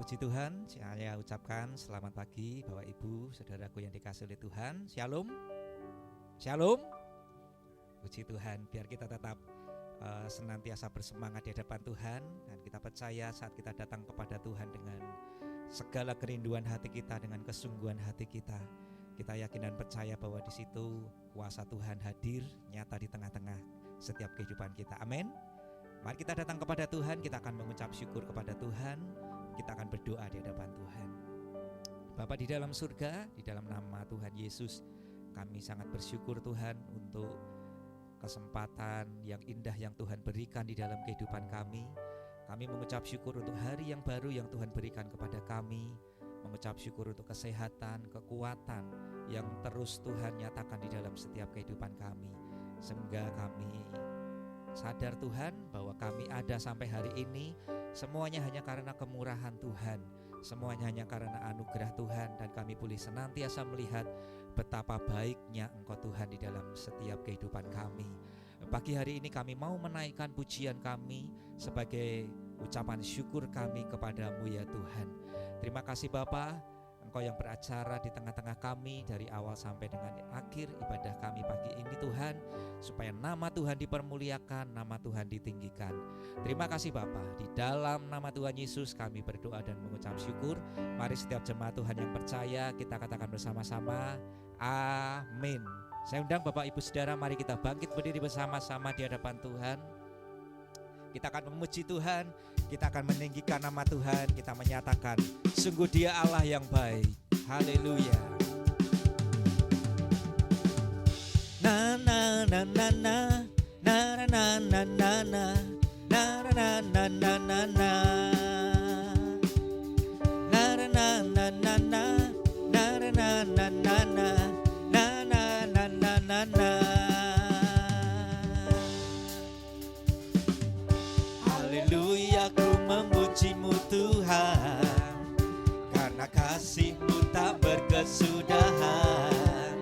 Puji Tuhan, saya ucapkan selamat pagi Bapak Ibu, saudaraku yang dikasihi oleh Tuhan. Shalom. Shalom. Puji Tuhan, biar kita tetap senantiasa bersemangat di hadapan Tuhan. Dan kita percaya saat kita datang kepada Tuhan dengan segala kerinduan hati kita, dengan kesungguhan hati kita, kita yakin dan percaya bahwa di situ kuasa Tuhan hadir nyata di tengah-tengah setiap kehidupan kita. Amin. Mari kita datang kepada Tuhan, kita akan mengucap syukur kepada Tuhan. Kita akan berdoa di hadapan Tuhan. Bapa di dalam surga, di dalam nama Tuhan Yesus, kami sangat bersyukur Tuhan untuk kesempatan yang indah yang Tuhan berikan di dalam kehidupan kami. Kami mengucap syukur untuk hari yang baru yang Tuhan berikan kepada kami. Mengucap syukur untuk kesehatan, kekuatan yang terus Tuhan nyatakan di dalam setiap kehidupan kami. Sehingga kami sadar Tuhan bahwa kami ada sampai hari ini semuanya hanya karena kemurahan Tuhan, semuanya hanya karena anugerah Tuhan, dan kami boleh senantiasa melihat betapa baiknya Engkau Tuhan di dalam setiap kehidupan kami. Pagi hari ini kami mau menaikkan pujian kami sebagai ucapan syukur kami kepadamu ya Tuhan. Terima kasih Bapa, Engkau yang beracara di tengah-tengah kami dari awal sampai dengan akhir ibadah kami pagi ini Tuhan, supaya nama Tuhan dipermuliakan, nama Tuhan ditinggikan. Terima kasih Bapa, di dalam nama Tuhan Yesus kami berdoa dan mengucap syukur. Mari setiap jemaat Tuhan yang percaya kita katakan bersama-sama, amin. Saya undang Bapak Ibu Saudara, mari kita bangkit berdiri bersama-sama di hadapan Tuhan. Kita akan memuji Tuhan, kita akan meninggikan nama Tuhan, kita menyatakan sungguh Dia Allah yang baik. Haleluya. Na na na na na na na na na na na na na na na na na Haleluya, ku memuji-Mu Tuhan, karena kasih-Mu tak berkesudahan.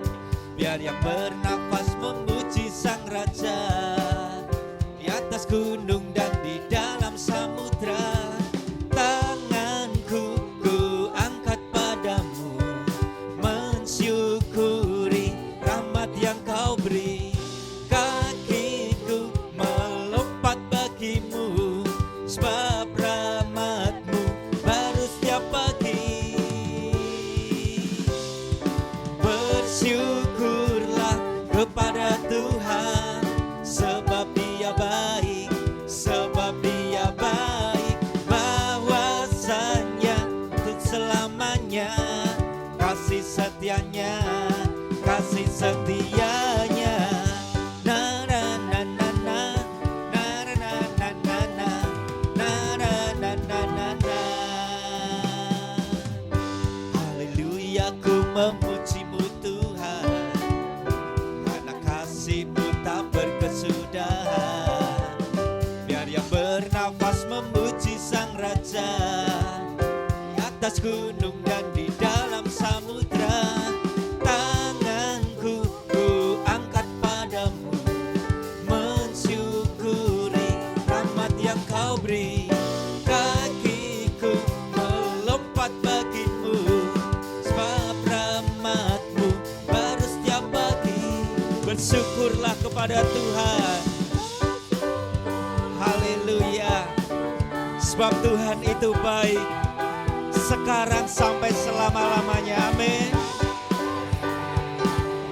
Biar yang bernafas memuji Sang Raja, di atas gunung dan di dalam samudra. Tanganku ku angkat padamu, mensyukuri rahmat yang Kau beri. Kakiku melompat bagimu, sebab rahmat-Mu baru setiap pagi. Bersyukurlah kepada Tuhan, sebab Dia baik, sebab Dia baik. Bahwasanya untuk selamanya kasih setianya, kasih setianya. Memuji-Mu Tuhan, karena kasih-Mu tak berkesudahan. Biar yang bernafas memuji Sang Raja, di atas gunung dan di dalam samudra. Tanganku ku angkat padamu, mensyukuri rahmat yang Kau beri. Kakiku melompat bagimu, baru setiap pagi. Bersyukurlah kepada Tuhan. Haleluya. Sebab Tuhan itu baik, sekarang sampai selama-lamanya. Amin.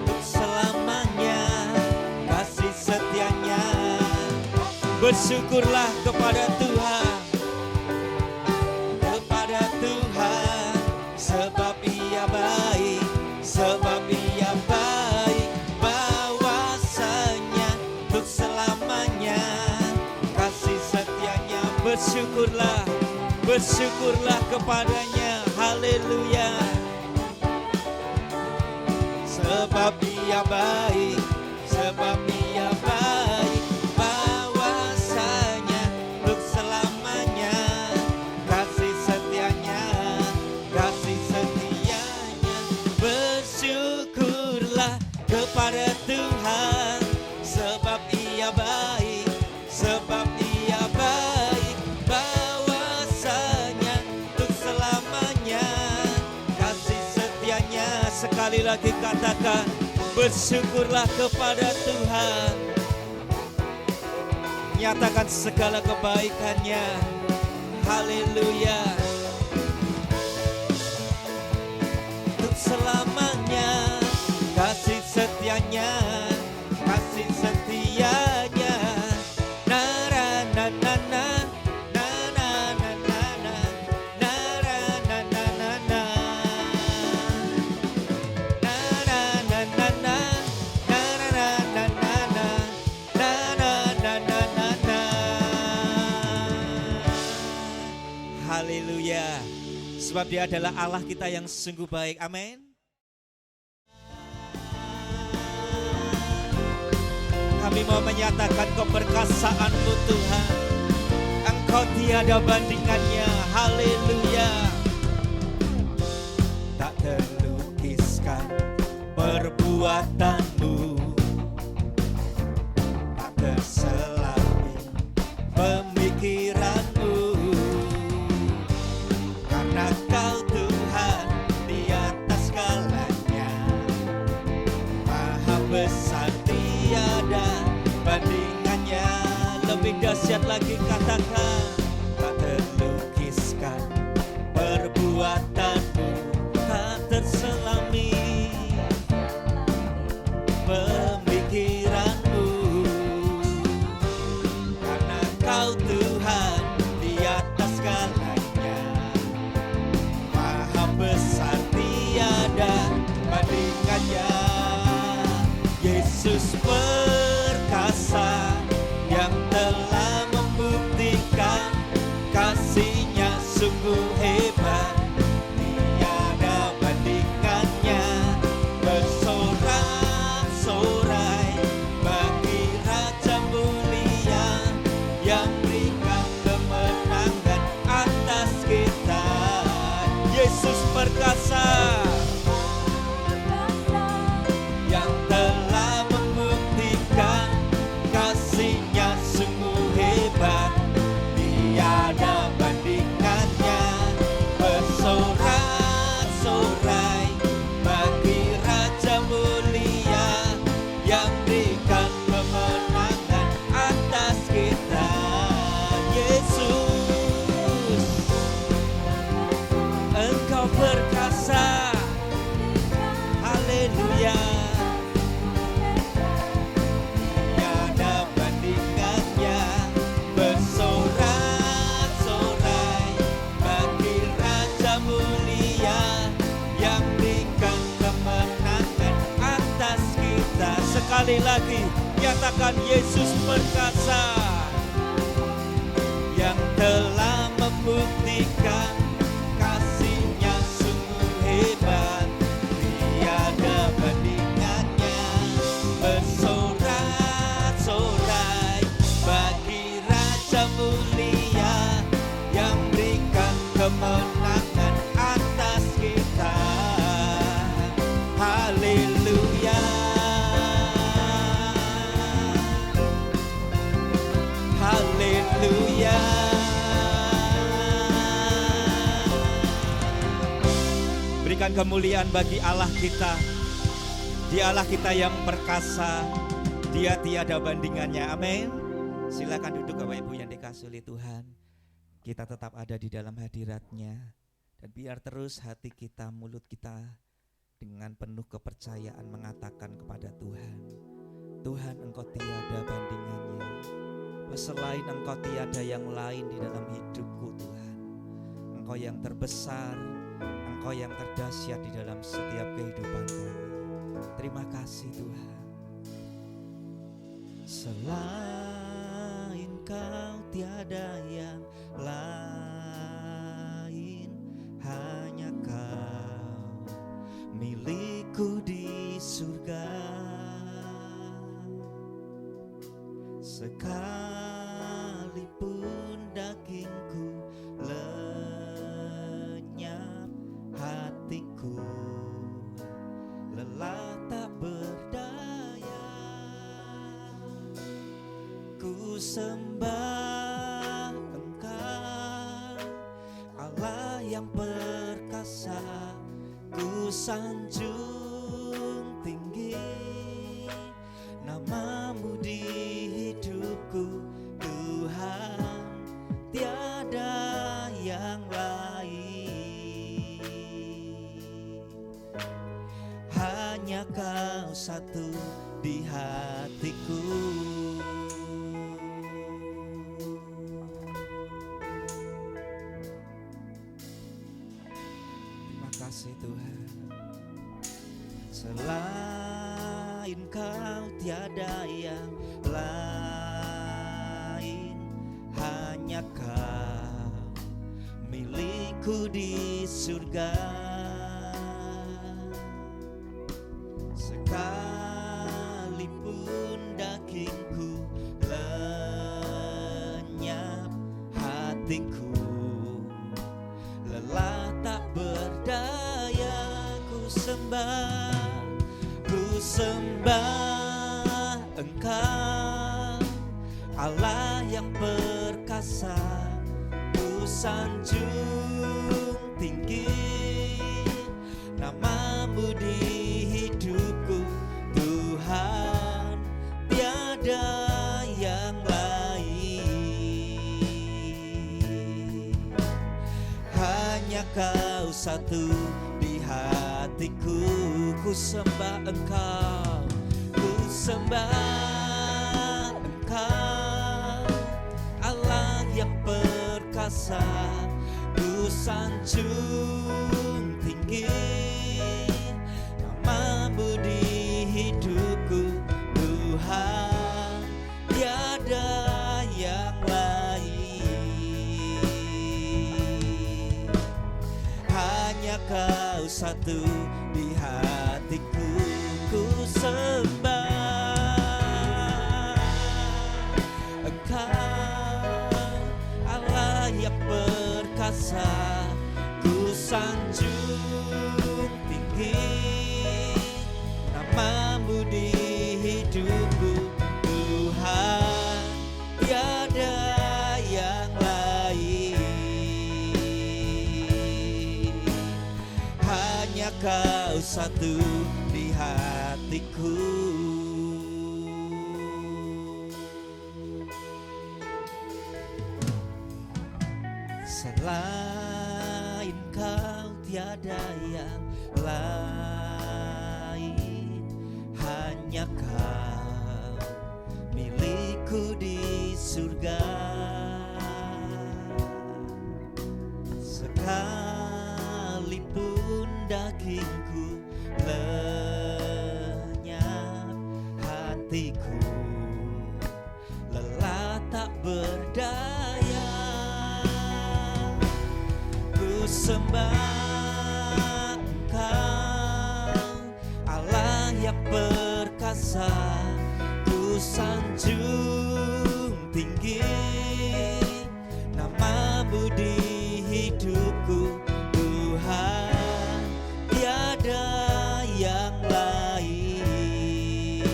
Untuk selamanya kasih setianya. Bersyukurlah kepada Tuhan, kepada Tuhan, sebab Ia baik, sebab Ia baik. Bahwasanya untuk selamanya kasih setianya. Bersyukurlah, bersyukurlah kepadanya. Haleluya. Sebab Ia baik, sebab Ia baik. Bahwasanya untuk selamanya kasih setianya, kasih setianya. Bersyukurlah kepada Tuhan, sebab Ia baik, sebab Ia baik. Bahwasanya untuk selamanya Sekali lagi katakan, bersyukurlah kepada Tuhan. Nyatakan segala kebaikannya. Haleluya. Untuk selamanya kasih setianya, kasih setianya. Na na na na na. Haleluya. Sebab Dia adalah Allah kita yang sungguh baik. Amin. Kami mau menyatakan keperkasaan-Mu Tuhan. Engkau tiada bandingannya. Haleluya. Tak terlukiskan perbuatan-Mu, tak terselami pemikiran-Mu. Karena Kau Tuhan di atas segalanya, Maha besar tiada bandingannya. Lebih dahsyat lagi katakan, tak terlukiskan perbuatan-Mu, tak terselami pemikiran-Mu. Karena Kau Tuhan di atas segalanya, Maha besar tiada bandingannya. Yesus perkasa yang telah membuktikan kasih-Nya sungguh hebat, tiada bandingannya. Bersorak-sorai bagi Raja mulia yang berikan kemenangan atas kita. Yesus perkasa yang telah membuktikan kasih-Nya sungguh hebat, tiada bandingannya. Bersorak-sorai bagi Raja mulia yang berikan kemenangan atas kita. Yesus, Engkau perkasa. Haleluya. Tiada bandingannya. Bersorak-sorai bagi Raja mulia yang berikan kemenangan atas kita. Sekali lagi nyatakan, Yesus perkasa yang telah membuktikan kasih-Nya sungguh hebat, tiada bandingannya. Bersorak-sorai bagi Raja mulia yang berikan kemenangan atas kita. Haleluya. Haleluya. Berikan kemuliaan bagi Allah kita. Dia Allah kita yang perkasa, Dia tiada bandingannya. Amin. Silakan duduk Bapak Ibu yang dikasihi oleh Tuhan. Kita tetap ada di dalam hadirat-Nya, dan biar terus hati kita, mulut kita dengan penuh kepercayaan mengatakan kepada Tuhan, Tuhan, Engkau tiada bandingannya. Selain Engkau tiada yang lain di dalam hidupku Tuhan. Engkau yang terbesar, Engkau yang terdahsyat di dalam setiap kehidupan kami. Terima kasih Tuhan. Selain Kau tiada yang lain, hanya Kau milikku di surga. Sekalipun dagingku lenyap, hatiku lelah tak berdaya. Ku sembah Engkau, Allah yang perkasa. Ku sanjung tinggi namamu di hidupku Tuhan, tiada yang lain. Hanya Kau satu di hatiku. Terima kasih Tuhan. Selain Kau tiada yang lain, hanya Kau milikku di surga. Sekalipun dagingku lenyap, hatiku lelah tak berdaya, ku sembah Engkau, Allah yang perkasa. Ku sanjung tinggi namamu di hidupku Tuhan, tiada yang lain. Hanya Kau satu di hatiku. Ku sembah Engkau, ku sembah Engkau, Allah yang perkasa. Ku sanjung tinggi namamu di hidupku Tuhan, tiada yang lain. Hanya Kau satu di hatiku. Ku sembah Engkau, Allah yang perkasa. Ku sanjung tinggi namamu di hidupku Tuhan, tiada yang lain. Hanya Kau satu di hatiku. Selain Kau tiada yang lain, hanya Kau milikku di surga. Sekalipun dagingku lenyap, hatiku lelah tak berdaya, ku sembah Engkau, Allah yang perkasa. Ku sanjung tinggi namamu di hidupku Tuhan, tiada yang lain.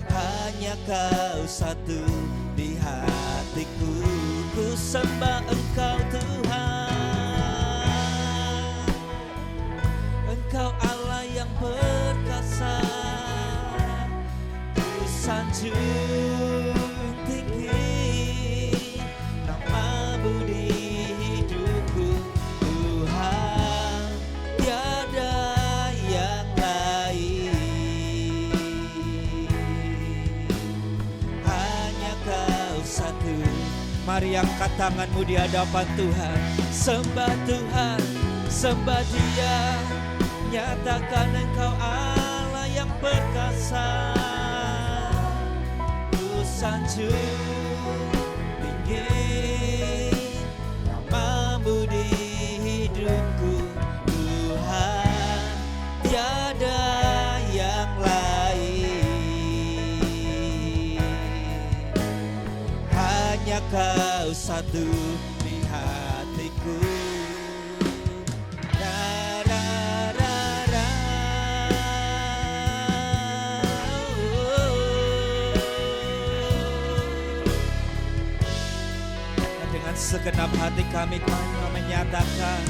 Hanya Kau satu di hatiku. Ku sembah Engkau Tuhan, Engkau Allah yang perkasa. Ku sanjung tinggi namamu di hidupku Tuhan, tiada yang lain. Hanya Kau satu. Mari angkat tanganmu di hadapan Tuhan. Sembah Tuhan, sembah Dia. Nyatakan Engkau Allah yang perkasa. Ku sanjung tinggi namamu di hidupku Tuhan, tiada yang lain. Hanya Kau satu di hatiku. Dengan segenap hati kami menyatakan,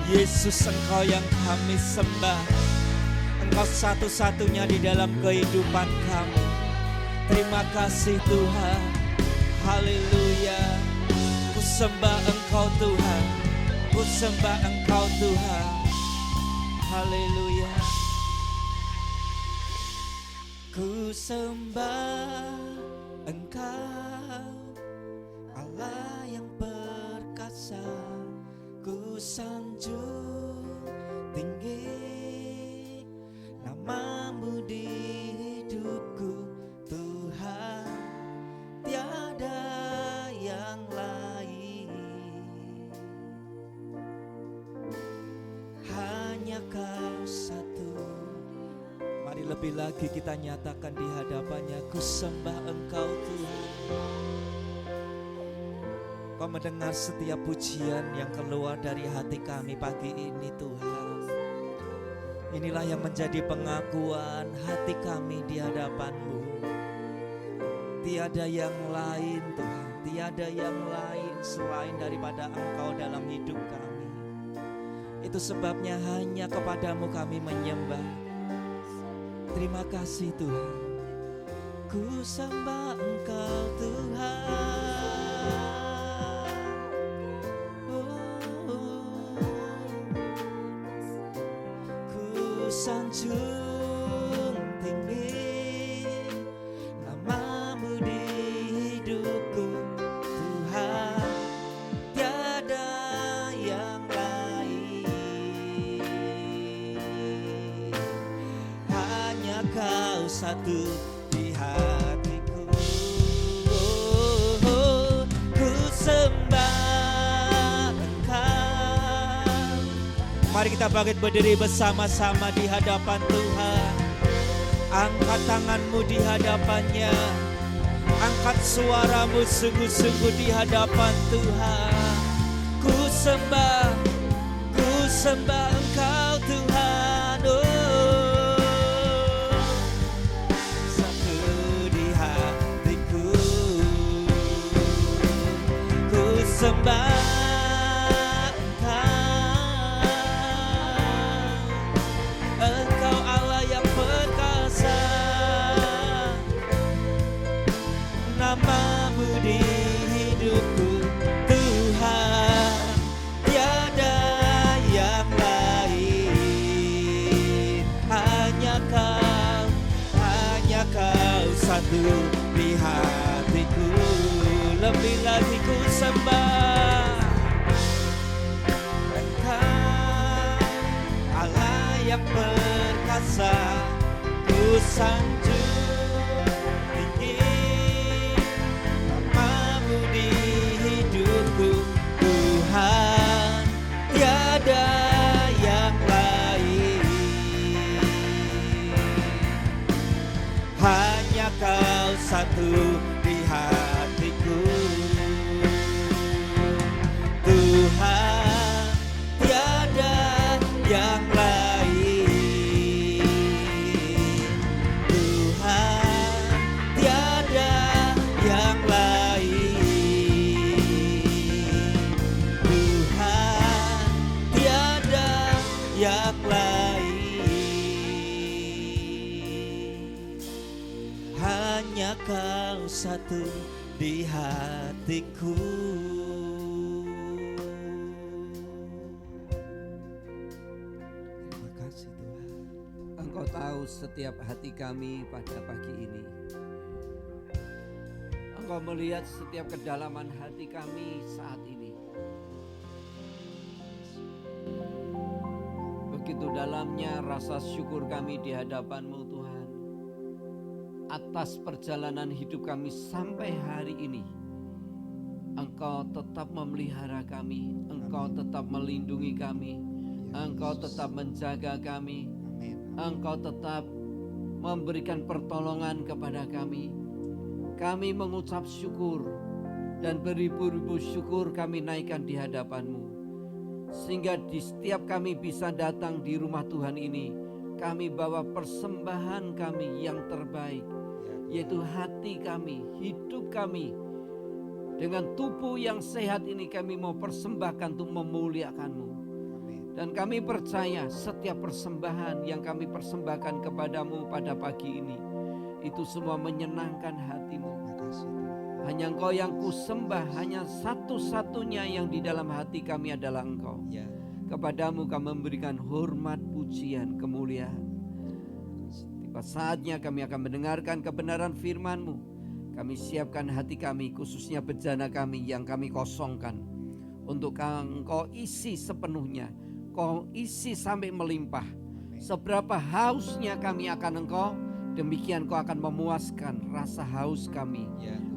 Yesus, Engkau yang kami sembah. Engkau satu-satunya di dalam kehidupan kami. Terima kasih Tuhan. Haleluya. Ku sembah Engkau Tuhan. Ku sembah Engkau Tuhan. Haleluya. Ku sembah Engkau, Allah yang perkasa. Ku sanjung tinggi namamu di hidupku, Tuhan, tiada yang lain. Hanya Kau satu. Mari lebih lagi kita nyatakan di hadapannya, ku sembah Engkau Tuhan. Kau mendengar setiap pujian yang keluar dari hati kami pagi ini Tuhan. Inilah yang menjadi pengakuan hati kami di hadapan-Mu. Tiada yang lain Tuhan, tiada yang lain selain daripada Engkau dalam hidup kami. Itu sebabnya hanya kepadamu kami menyembah. Terima kasih Tuhan. Ku sembah Engkau Tuhan. Sanjung tinggi namamu di hidupku, Tuhan, tiada yang lain. Hanya Kau satu di hatiku. Ku sembah Engkau. Mari kita bangkit berdiri bersama-sama di hadapan Tuhan. Angkat tanganmu di hadapannya. Angkat suaramu sungguh-sungguh di hadapan Tuhan. Ku sembah Engkau Tuhan. Oh, satu di hatiku. Ku sembah namamu di hidupku, Tuhan, tiada yang lain. Hanya Kau satu di hatiku. Lebih lagi ku sembah Engkau, Allah yang perkasa. Ku sanjung di hidupku, Tuhan, tiada yang lain. Hanya Kau satu di hatiku, Tuhan, tiada yang lain. Tuhan, tiada yang lain. Yang lain. Hanya Kau satu di hatiku. Terima kasih Tuhan. Engkau tahu setiap hati kami pada pagi ini. Engkau melihat setiap kedalaman hati kami saat ini. Begitu dalamnya rasa syukur kami di hadapan-Mu Tuhan, atas perjalanan hidup kami sampai hari ini. Engkau tetap memelihara kami, Engkau tetap melindungi kami, Engkau tetap menjaga kami, Engkau tetap memberikan pertolongan kepada kami. Kami mengucap syukur dan beribu-ribu syukur kami naikkan di hadapan-Mu. Sehingga di setiap kami bisa datang di rumah Tuhan ini, kami bawa persembahan kami yang terbaik, yaitu hati kami, hidup kami. Dengan tubuh yang sehat ini kami mau persembahkan untuk memuliakan-Mu. Dan kami percaya setiap persembahan yang kami persembahkan kepadamu pada pagi ini, itu semua menyenangkan hatimu. Makasih Tuhan. Hanya Engkau yang kusembah, hanya satu-satunya yang di dalam hati kami adalah Engkau. Ya. Kepadamu kami memberikan hormat, pujian, kemuliaan. Tiba saatnya kami akan mendengarkan kebenaran firman-Mu. Kami siapkan hati kami, khususnya bejana kami yang kami kosongkan, untuk Engkau isi sepenuhnya. Kau isi sampai melimpah. Seberapa hausnya kami akan Engkau, demikian Kau akan memuaskan rasa haus kami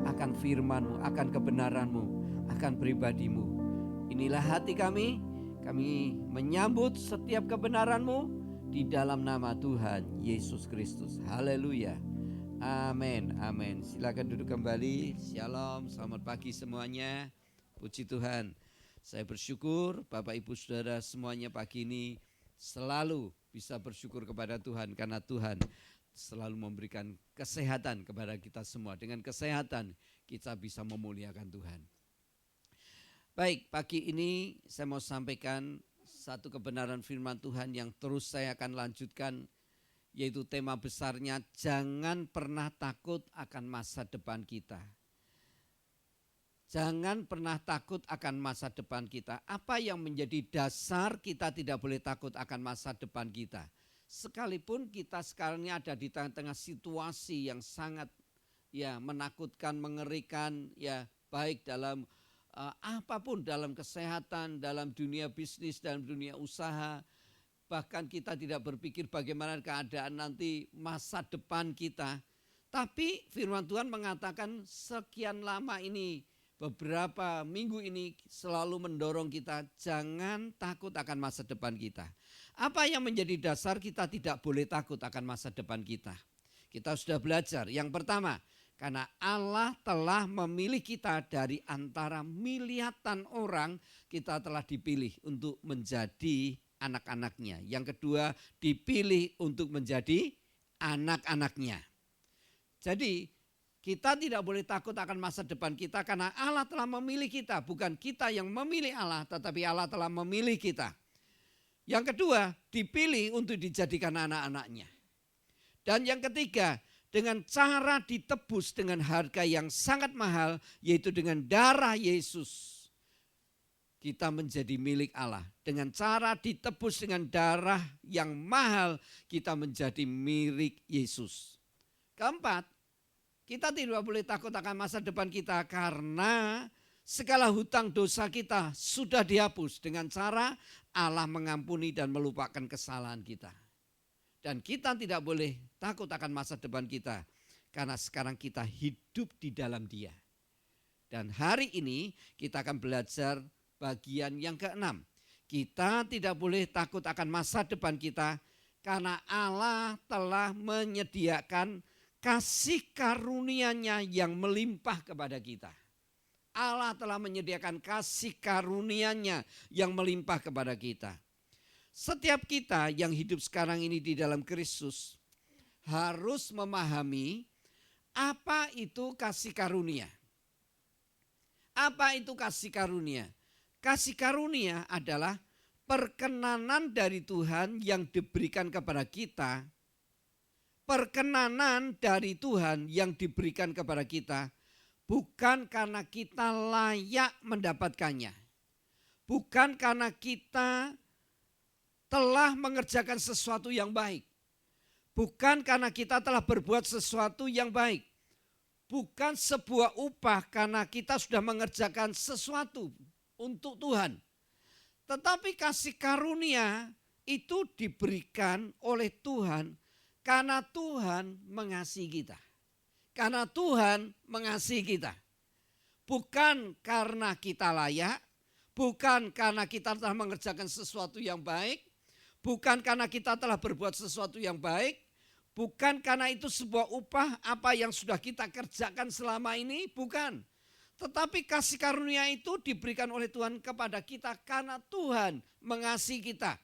akan firman-Mu, akan kebenaran-Mu, akan pribadi-Mu. Inilah hati kami menyambut setiap kebenaran-Mu di dalam nama Tuhan Yesus Kristus. Haleluya. Amin, amin. Silakan duduk kembali. Shalom, selamat pagi semuanya. Puji Tuhan. Saya bersyukur Bapak Ibu Saudara semuanya pagi ini selalu bisa bersyukur kepada Tuhan, karena Tuhan selalu memberikan kesehatan kepada kita semua. Dengan kesehatan kita bisa memuliakan Tuhan. Baik, pagi ini saya mau sampaikan satu kebenaran firman Tuhan yang terus saya akan lanjutkan, yaitu tema besarnya, jangan pernah takut akan masa depan kita. Jangan pernah takut akan masa depan kita. Apa yang menjadi dasar kita tidak boleh takut akan masa depan kita? Sekalipun kita sekarang ini ada di tengah-tengah situasi yang sangat menakutkan, mengerikan, baik dalam apapun, dalam kesehatan, dalam dunia bisnis, dalam dunia usaha. Bahkan kita tidak berpikir bagaimana keadaan nanti masa depan kita. Tapi firman Tuhan mengatakan sekian lama ini, beberapa minggu ini selalu mendorong kita jangan takut akan masa depan kita. Apa yang menjadi dasar kita tidak boleh takut akan masa depan kita? Kita sudah belajar. Yang pertama, karena Allah telah memilih kita dari antara miliatan orang, kita telah dipilih untuk menjadi anak-anaknya. Yang kedua, dipilih untuk menjadi anak-anaknya. Jadi kita tidak boleh takut akan masa depan kita karena Allah telah memilih kita. Bukan kita yang memilih Allah, tetapi Allah telah memilih kita. Yang kedua, dipilih untuk dijadikan anak-anaknya. Dan yang ketiga, dengan cara ditebus dengan harga yang sangat mahal, yaitu dengan darah Yesus. Kita menjadi milik Allah. Dengan cara ditebus dengan darah yang mahal, kita menjadi milik Yesus. Keempat, kita tidak boleh takut akan masa depan kita karena segala hutang dosa kita sudah dihapus dengan cara Allah mengampuni dan melupakan kesalahan kita. Dan kita tidak boleh takut akan masa depan kita karena sekarang kita hidup di dalam Dia. Dan hari ini kita akan belajar bagian yang ke-6. Kita tidak boleh takut akan masa depan kita karena Allah telah menyediakan kasih karunia-Nya yang melimpah kepada kita. Allah telah menyediakan kasih karunia-Nya yang melimpah kepada kita. Setiap kita yang hidup sekarang ini di dalam Kristus harus memahami apa itu kasih karunia. Apa itu kasih karunia? Kasih karunia adalah perkenanan dari Tuhan yang diberikan kepada kita. Perkenanan dari Tuhan yang diberikan kepada kita bukan karena kita layak mendapatkannya. Bukan karena kita telah mengerjakan sesuatu yang baik. Bukan karena kita telah berbuat sesuatu yang baik. Bukan sebuah upah karena kita sudah mengerjakan sesuatu untuk Tuhan. Tetapi kasih karunia itu diberikan oleh Tuhan karena Tuhan mengasihi kita. Karena Tuhan mengasihi kita. Bukan karena kita layak, bukan karena kita telah mengerjakan sesuatu yang baik, bukan karena kita telah berbuat sesuatu yang baik, bukan karena itu sebuah upah apa yang sudah kita kerjakan selama ini, bukan. Tetapi kasih karunia itu diberikan oleh Tuhan kepada kita karena Tuhan mengasihi kita.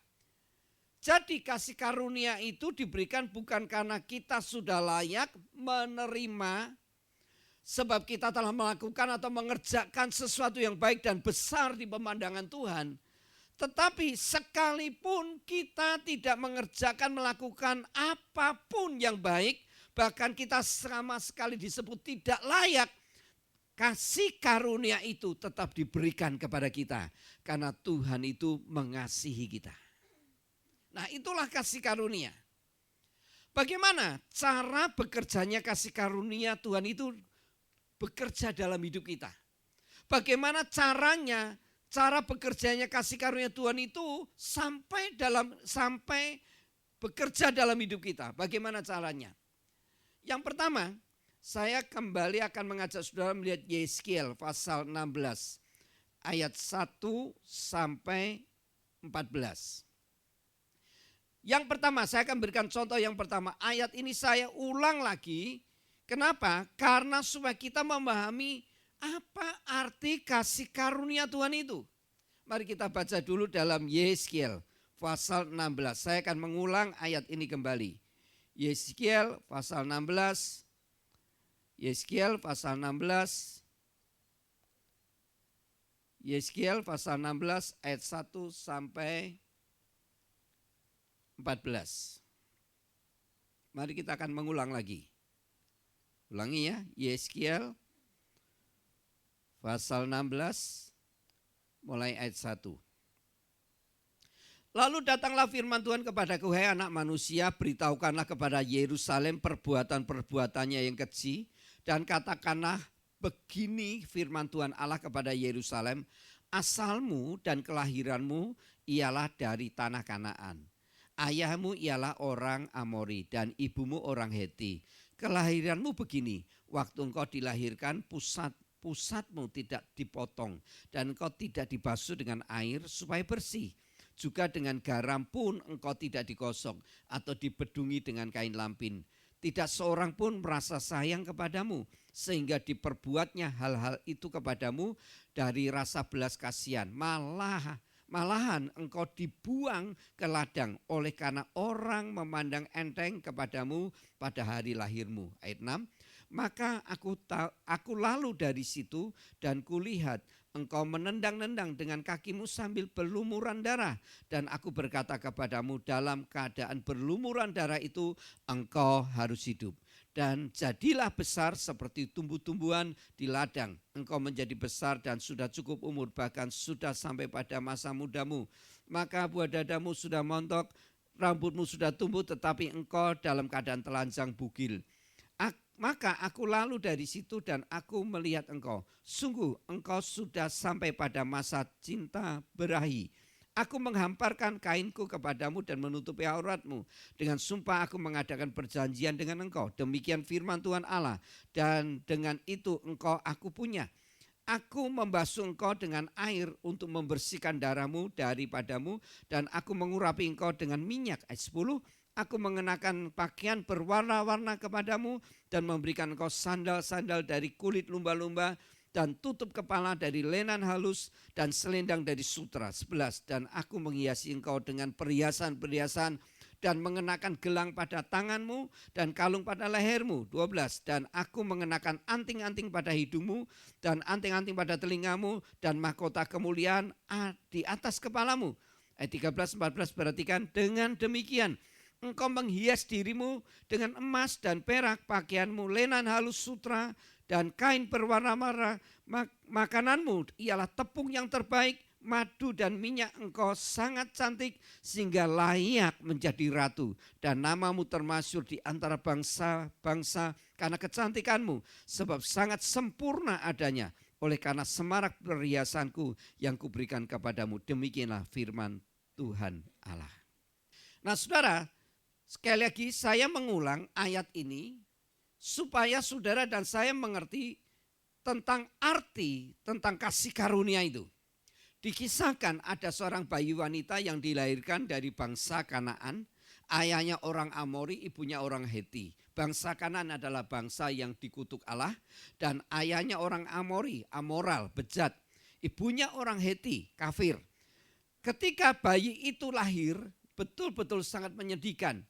Jadi kasih karunia itu diberikan bukan karena kita sudah layak menerima, sebab kita telah melakukan atau mengerjakan sesuatu yang baik dan besar di pemandangan Tuhan. Tetapi sekalipun kita tidak melakukan apapun yang baik, bahkan kita sama sekali disebut tidak layak, kasih karunia itu tetap diberikan kepada kita. Karena Tuhan itu mengasihi kita. Nah, itulah kasih karunia. Bagaimana cara bekerjanya kasih karunia Tuhan itu bekerja dalam hidup kita? Bagaimana caranya, cara bekerjanya kasih karunia Tuhan itu sampai bekerja dalam hidup kita? Bagaimana caranya? Yang pertama, saya kembali akan mengajak saudara melihat Yeskiel pasal 16 ayat 1 sampai 14. Yang pertama, saya akan berikan contoh yang pertama. Ayat ini saya ulang lagi. Kenapa? Karena supaya kita memahami apa arti kasih karunia Tuhan itu. Mari kita baca dulu dalam Yeskiel pasal 16. Saya akan mengulang ayat ini kembali. Yeskiel pasal 16. Yeskiel pasal 16. Yeskiel pasal 16 ayat 1 sampai 14. Mari kita akan mengulang lagi. Ulangi ya, Yeskiel pasal 16 mulai ayat 1. Lalu datanglah firman Tuhan kepadaku, hai anak manusia, beritahukanlah kepada Yerusalem perbuatan-perbuatannya yang keji, dan katakanlah begini firman Tuhan Allah kepada Yerusalem, asalmu dan kelahiranmu ialah dari tanah Kanaan. Ayahmu ialah orang Amori dan ibumu orang Heti. Kelahiranmu begini, waktu engkau dilahirkan pusatmu tidak dipotong dan engkau tidak dibasuh dengan air supaya bersih. Juga dengan garam pun engkau tidak digosok atau dibedungi dengan kain lampin. Tidak seorang pun merasa sayang kepadamu sehingga diperbuatnya hal-hal itu kepadamu dari rasa belas kasihan. Malahan engkau dibuang ke ladang oleh karena orang memandang enteng kepadamu pada hari lahirmu. Ayat 6, maka aku lalu dari situ dan kulihat engkau menendang-nendang dengan kakimu sambil berlumuran darah. Dan aku berkata kepadamu, dalam keadaan berlumuran darah itu engkau harus hidup. Dan jadilah besar seperti tumbuh-tumbuhan di ladang. Engkau menjadi besar dan sudah cukup umur, bahkan sudah sampai pada masa mudamu. Maka buah dadamu sudah montok, rambutmu sudah tumbuh, tetapi engkau dalam keadaan telanjang bugil. Maka aku lalu dari situ dan aku melihat engkau. Sungguh engkau sudah sampai pada masa cinta berahi. Aku menghamparkan kainku kepadamu dan menutupi auratmu. Dengan sumpah aku mengadakan perjanjian dengan engkau. Demikian firman Tuhan Allah. Dan dengan itu engkau aku punya. Aku membasuh engkau dengan air untuk membersihkan darahmu daripadamu. Dan aku mengurapi engkau dengan minyak. Ayat 10. Aku mengenakan pakaian berwarna-warna kepadamu. Dan memberikan engkau sandal-sandal dari kulit lumba-lumba. Dan tutup kepala dari lenan halus dan selendang dari sutra. 11. Dan aku menghiasi engkau dengan perhiasan-perhiasan dan mengenakan gelang pada tanganmu dan kalung pada lehermu. 12. Dan aku mengenakan anting-anting pada hidungmu dan anting-anting pada telingamu dan mahkota kemuliaan di atas kepalamu. Ayat 13-14 perhatikan, dengan demikian engkau menghias dirimu dengan emas dan perak, pakaianmu lenan halus sutra dan kain berwarna-warna. Makananmu ialah tepung yang terbaik, madu dan minyak. Engkau sangat cantik sehingga layak menjadi ratu. Dan namamu termasyhur di antara bangsa-bangsa karena kecantikanmu, sebab sangat sempurna adanya. Oleh karena semarak perhiasanku yang kuberikan kepadamu. Demikianlah firman Tuhan Allah. Nah saudara, sekali lagi saya mengulang ayat ini supaya saudara dan saya mengerti tentang arti, tentang kasih karunia itu. Dikisahkan ada seorang bayi wanita yang dilahirkan dari bangsa Kanaan. Ayahnya orang Amori, ibunya orang Heti. Bangsa Kanaan adalah bangsa yang dikutuk Allah. Dan ayahnya orang Amori, amoral, bejat. Ibunya orang Heti, kafir. Ketika bayi itu lahir, betul-betul sangat menyedihkan.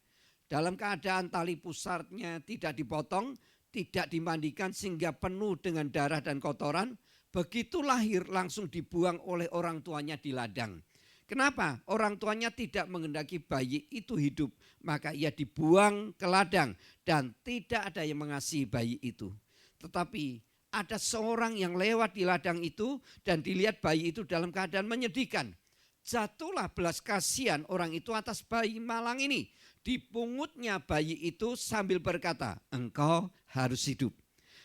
Dalam keadaan tali pusarnya tidak dipotong, tidak dimandikan sehingga penuh dengan darah dan kotoran. Begitu lahir langsung dibuang oleh orang tuanya di ladang. Kenapa? Orang tuanya tidak menghendaki bayi itu hidup. Maka ia dibuang ke ladang dan tidak ada yang mengasihi bayi itu. Tetapi ada seorang yang lewat di ladang itu dan dilihat bayi itu dalam keadaan menyedihkan. Jatuhlah belas kasihan orang itu atas bayi malang ini. Dipungutnya bayi itu sambil berkata, engkau harus hidup.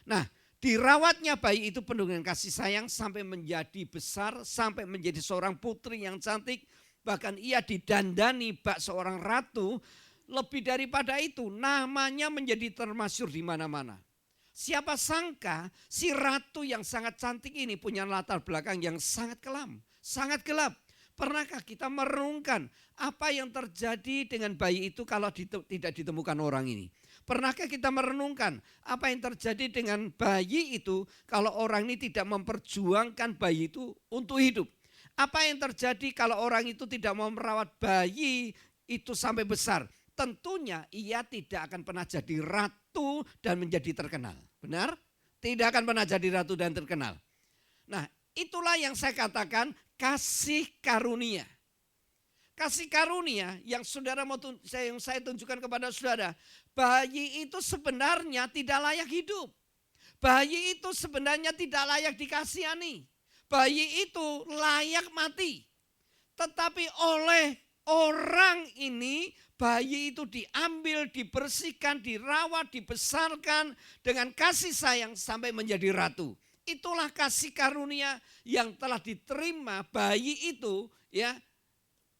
Nah, dirawatnya bayi itu penuh dengan kasih sayang sampai menjadi besar, sampai menjadi seorang putri yang cantik. Bahkan ia didandani bak seorang ratu. Lebih daripada itu, namanya menjadi termasyhur di mana-mana. Siapa sangka si ratu yang sangat cantik ini punya latar belakang yang sangat kelam, sangat gelap. Pernahkah kita merenungkan apa yang terjadi dengan bayi itu kalau tidak ditemukan orang ini? Pernahkah kita merenungkan apa yang terjadi dengan bayi itu kalau orang ini tidak memperjuangkan bayi itu untuk hidup? Apa yang terjadi kalau orang itu tidak mau merawat bayi itu sampai besar? Tentunya ia tidak akan pernah jadi ratu dan menjadi terkenal. Benar? Tidak akan pernah jadi ratu dan terkenal. Nah, itulah yang saya katakan kasih karunia. Kasih karunia yang saya tunjukkan kepada saudara. Bayi itu sebenarnya tidak layak hidup. Bayi itu sebenarnya tidak layak dikasihani. Bayi itu layak mati. Tetapi oleh orang ini bayi itu diambil, dibersihkan, dirawat, dibesarkan dengan kasih sayang sampai menjadi ratu. Itulah kasih karunia yang telah diterima bayi itu ya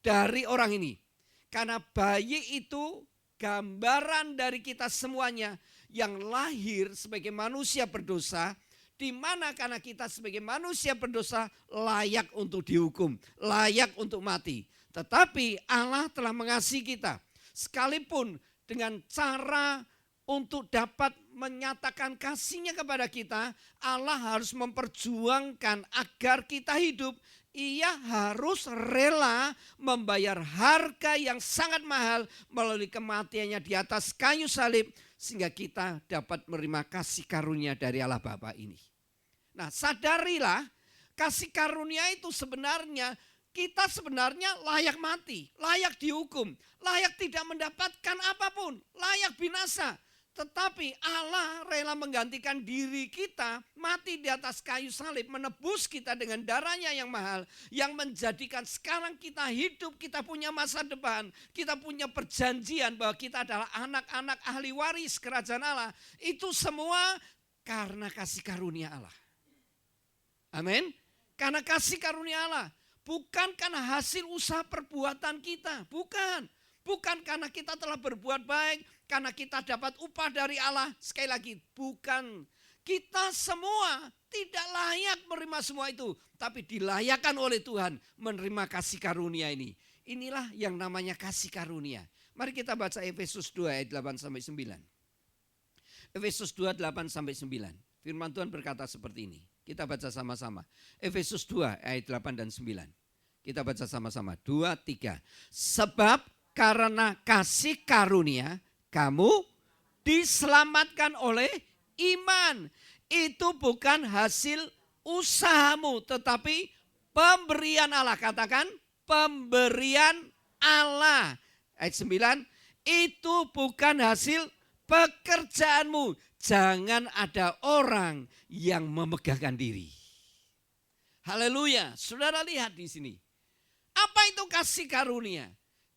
dari orang ini. Karena bayi itu gambaran dari kita semuanya yang lahir sebagai manusia berdosa, di mana karena kita sebagai manusia berdosa layak untuk dihukum, layak untuk mati. Tetapi Allah telah mengasihi kita. Sekalipun dengan cara untuk dapat menyatakan kasihnya kepada kita, Allah harus memperjuangkan agar kita hidup. Ia harus rela membayar harga yang sangat mahal melalui kematiannya di atas kayu salib. Sehingga kita dapat menerima kasih karunia dari Allah Bapa ini. Nah, sadarilah kasih karunia itu sebenarnya kita sebenarnya layak mati, layak dihukum, layak tidak mendapatkan apapun, layak binasa. Tetapi Allah rela menggantikan diri kita mati di atas kayu salib, menebus kita dengan darahnya yang mahal, yang menjadikan sekarang kita hidup, kita punya masa depan, kita punya perjanjian bahwa kita adalah anak-anak ahli waris kerajaan Allah. Itu semua karena kasih karunia Allah. Amin. Karena kasih karunia Allah. Bukan karena hasil usaha perbuatan kita. Bukan. Bukan karena kita telah berbuat baik. Karena kita dapat upah dari Allah. Sekali lagi, bukan. Kita semua tidak layak menerima semua itu. Tapi dilayakkan oleh Tuhan menerima kasih karunia ini. Inilah yang namanya kasih karunia. Mari kita baca Efesus 2 ayat 8-9. Efesus 2, 8-9. Firman Tuhan berkata seperti ini. Kita baca sama-sama. Efesus 2 ayat 8 dan 9. Kita baca sama-sama. 2, 3. Sebab karena kasih karunia kamu diselamatkan oleh iman. Itu bukan hasil usahamu tetapi pemberian Allah. Katakan pemberian Allah. Ayat 9. Itu bukan hasil pekerjaanmu. Jangan ada orang yang memegahkan diri. Haleluya. Saudara lihat di sini. Apa itu kasih karunia?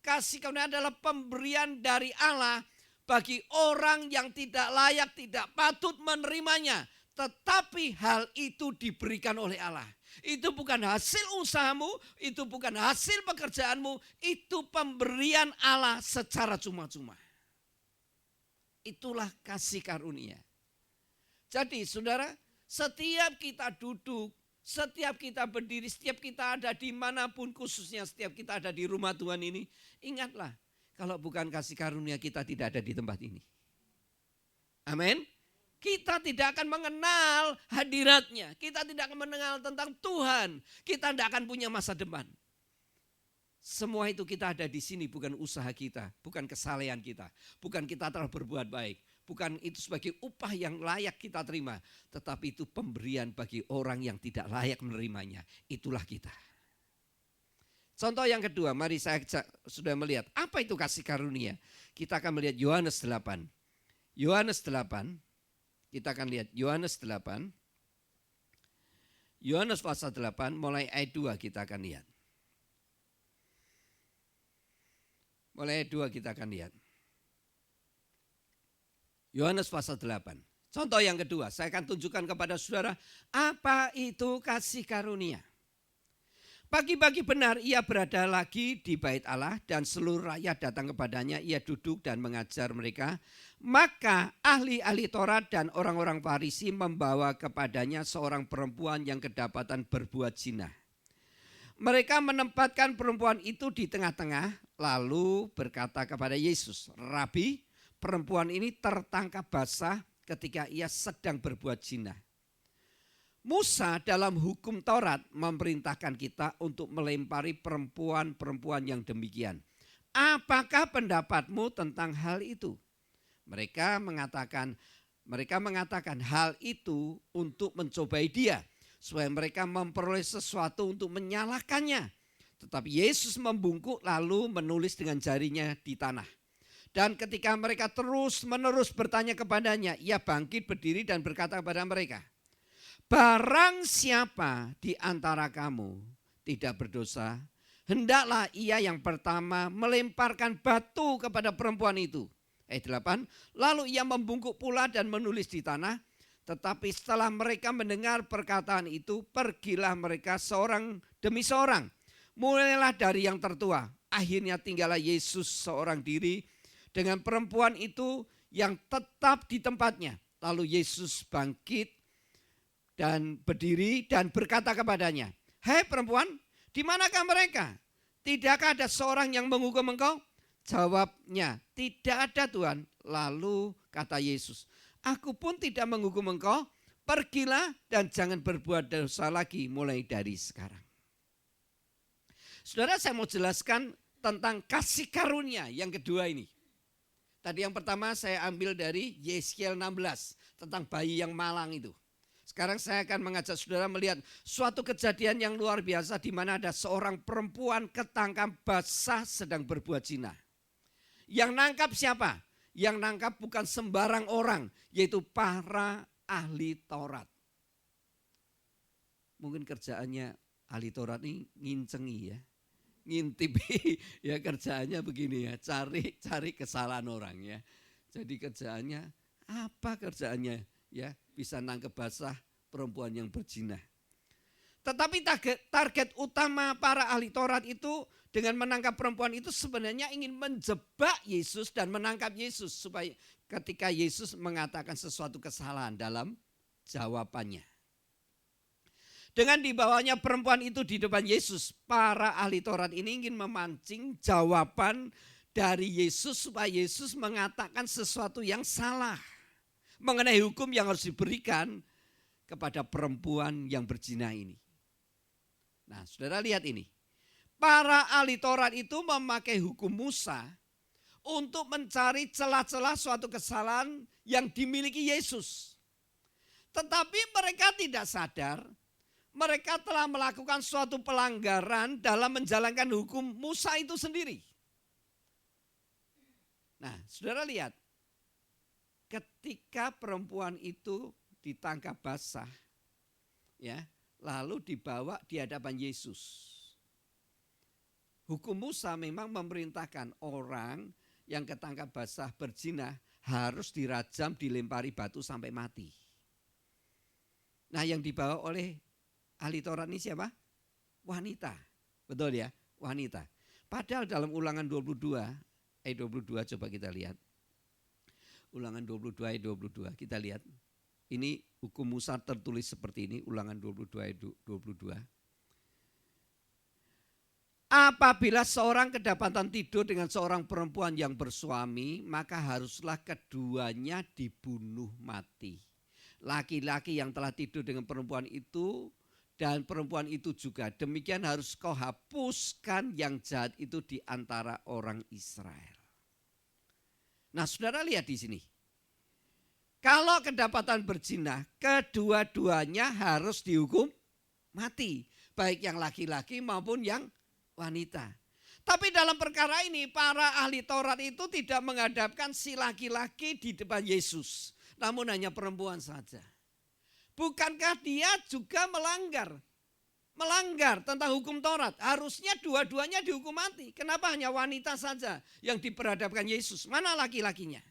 Kasih karunia adalah pemberian dari Allah bagi orang yang tidak layak, tidak patut menerimanya. Tetapi hal itu diberikan oleh Allah. Itu bukan hasil usahamu, itu bukan hasil pekerjaanmu, itu pemberian Allah secara cuma-cuma. Itulah kasih karunia. Jadi saudara, setiap kita duduk, setiap kita berdiri, setiap kita ada dimanapun, khususnya setiap kita ada di rumah Tuhan ini, ingatlah kalau bukan kasih karunia kita tidak ada di tempat ini. Amin. Kita tidak akan mengenal hadiratnya, kita tidak akan mengenal tentang Tuhan, kita tidak akan punya masa depan. Semua itu kita ada di sini bukan usaha kita, bukan kesalehan kita, bukan kita telah berbuat baik, bukan itu sebagai upah yang layak kita terima, tetapi itu pemberian bagi orang yang tidak layak menerimanya. Itulah kita. Contoh yang kedua, mari saya sudah melihat apa itu kasih karunia. Kita akan melihat Yohanes 8. Yohanes 8, kita akan lihat Yohanes 8. Yohanes pasal 8 mulai ayat 2 kita akan lihat. Mulai ayat 2 kita akan lihat. Yohanes pasal 8. Contoh yang kedua, saya akan tunjukkan kepada saudara apa itu kasih karunia. Pagi-pagi benar ia berada lagi di bait Allah dan seluruh rakyat datang kepadanya. Ia duduk dan mengajar mereka. Maka ahli-ahli Taurat dan orang-orang Farisi membawa kepadanya seorang perempuan yang kedapatan berbuat zina. Mereka menempatkan perempuan itu di tengah-tengah lalu berkata kepada Yesus, Rabi, perempuan ini tertangkap basah ketika ia sedang berbuat zina. Musa dalam hukum Taurat memerintahkan kita untuk melempari perempuan-perempuan yang demikian. Apakah pendapatmu tentang hal itu? Mereka mengatakan hal itu untuk mencobai dia, supaya mereka memperoleh sesuatu untuk menyalahkannya. Tetapi Yesus membungkuk lalu menulis dengan jarinya di tanah. Dan ketika mereka terus-menerus bertanya kepadanya, ia bangkit berdiri dan berkata kepada mereka, barang siapa di antara kamu tidak berdosa, hendaklah ia yang pertama melemparkan batu kepada perempuan itu. Ayat 8, lalu ia membungkuk pula dan menulis di tanah. Tetapi setelah mereka mendengar perkataan itu, pergilah mereka seorang demi seorang. Mulailah dari yang tertua. Akhirnya tinggallah Yesus seorang diri dengan perempuan itu yang tetap di tempatnya. Lalu Yesus bangkit dan berdiri dan berkata kepadanya, hei perempuan, di manakah mereka? Tidakkah ada seorang yang menghukum engkau? Jawabnya, tidak ada Tuhan. Lalu kata Yesus, aku pun tidak menghukum engkau, pergilah dan jangan berbuat dosa lagi mulai dari sekarang. Saudara, saya mau jelaskan tentang kasih karunia yang kedua ini. Tadi yang pertama saya ambil dari Yeskiel 16 tentang bayi yang malang itu. Sekarang saya akan mengajak saudara melihat suatu kejadian yang luar biasa di mana ada seorang perempuan ketangkap basah sedang berbuat zina. Yang nangkap siapa? Yang nangkap bukan sembarang orang, yaitu para ahli Taurat. Mungkin kerjaannya ahli Taurat ini ngincengi ya, ngintipi ya, kerjaannya begini ya, cari kesalahan orang ya. Jadi kerjaannya apa kerjaannya ya, bisa nangkep basah perempuan yang berzina. Tetapi target utama para ahli Taurat itu dengan menangkap perempuan itu sebenarnya ingin menjebak Yesus dan menangkap Yesus. Supaya ketika Yesus mengatakan sesuatu kesalahan dalam jawabannya. Dengan dibawanya perempuan itu di depan Yesus, para ahli Taurat ini ingin memancing jawaban dari Yesus supaya Yesus mengatakan sesuatu yang salah mengenai hukum yang harus diberikan kepada perempuan yang berzina ini. Nah, saudara lihat ini. Para ahli Taurat itu memakai hukum Musa untuk mencari celah-celah suatu kesalahan yang dimiliki Yesus. Tetapi mereka tidak sadar, mereka telah melakukan suatu pelanggaran dalam menjalankan hukum Musa itu sendiri. Nah, saudara lihat. Ketika perempuan itu ditangkap basah, ya, lalu dibawa di hadapan Yesus. Hukum Musa memang memerintahkan orang yang ketangkap basah berzina harus dirajam, dilempari batu sampai mati. Nah, yang dibawa oleh ahli Taurat ini siapa? Wanita. Betul ya, wanita. Padahal dalam Ulangan 22, ayat 22 coba kita lihat. Ulangan 22 ayat 22, kita lihat. Ini hukum Musa tertulis seperti ini, Ulangan 22 ayat 22. Apabila seorang kedapatan tidur dengan seorang perempuan yang bersuami, maka haruslah keduanya dibunuh mati. Laki-laki yang telah tidur dengan perempuan itu dan perempuan itu juga, demikian harus kau hapuskan yang jahat itu di antara orang Israel. Nah, saudara lihat di sini. Kalau kedapatan berzina, kedua-duanya harus dihukum mati. Baik yang laki-laki maupun yang wanita. Tapi dalam perkara ini para ahli Taurat itu tidak menghadapkan si laki-laki di depan Yesus. Namun hanya perempuan saja. Bukankah dia juga melanggar tentang hukum Taurat? Harusnya dua-duanya dihukum mati. Kenapa hanya wanita saja yang diperhadapkan Yesus? Mana laki-lakinya?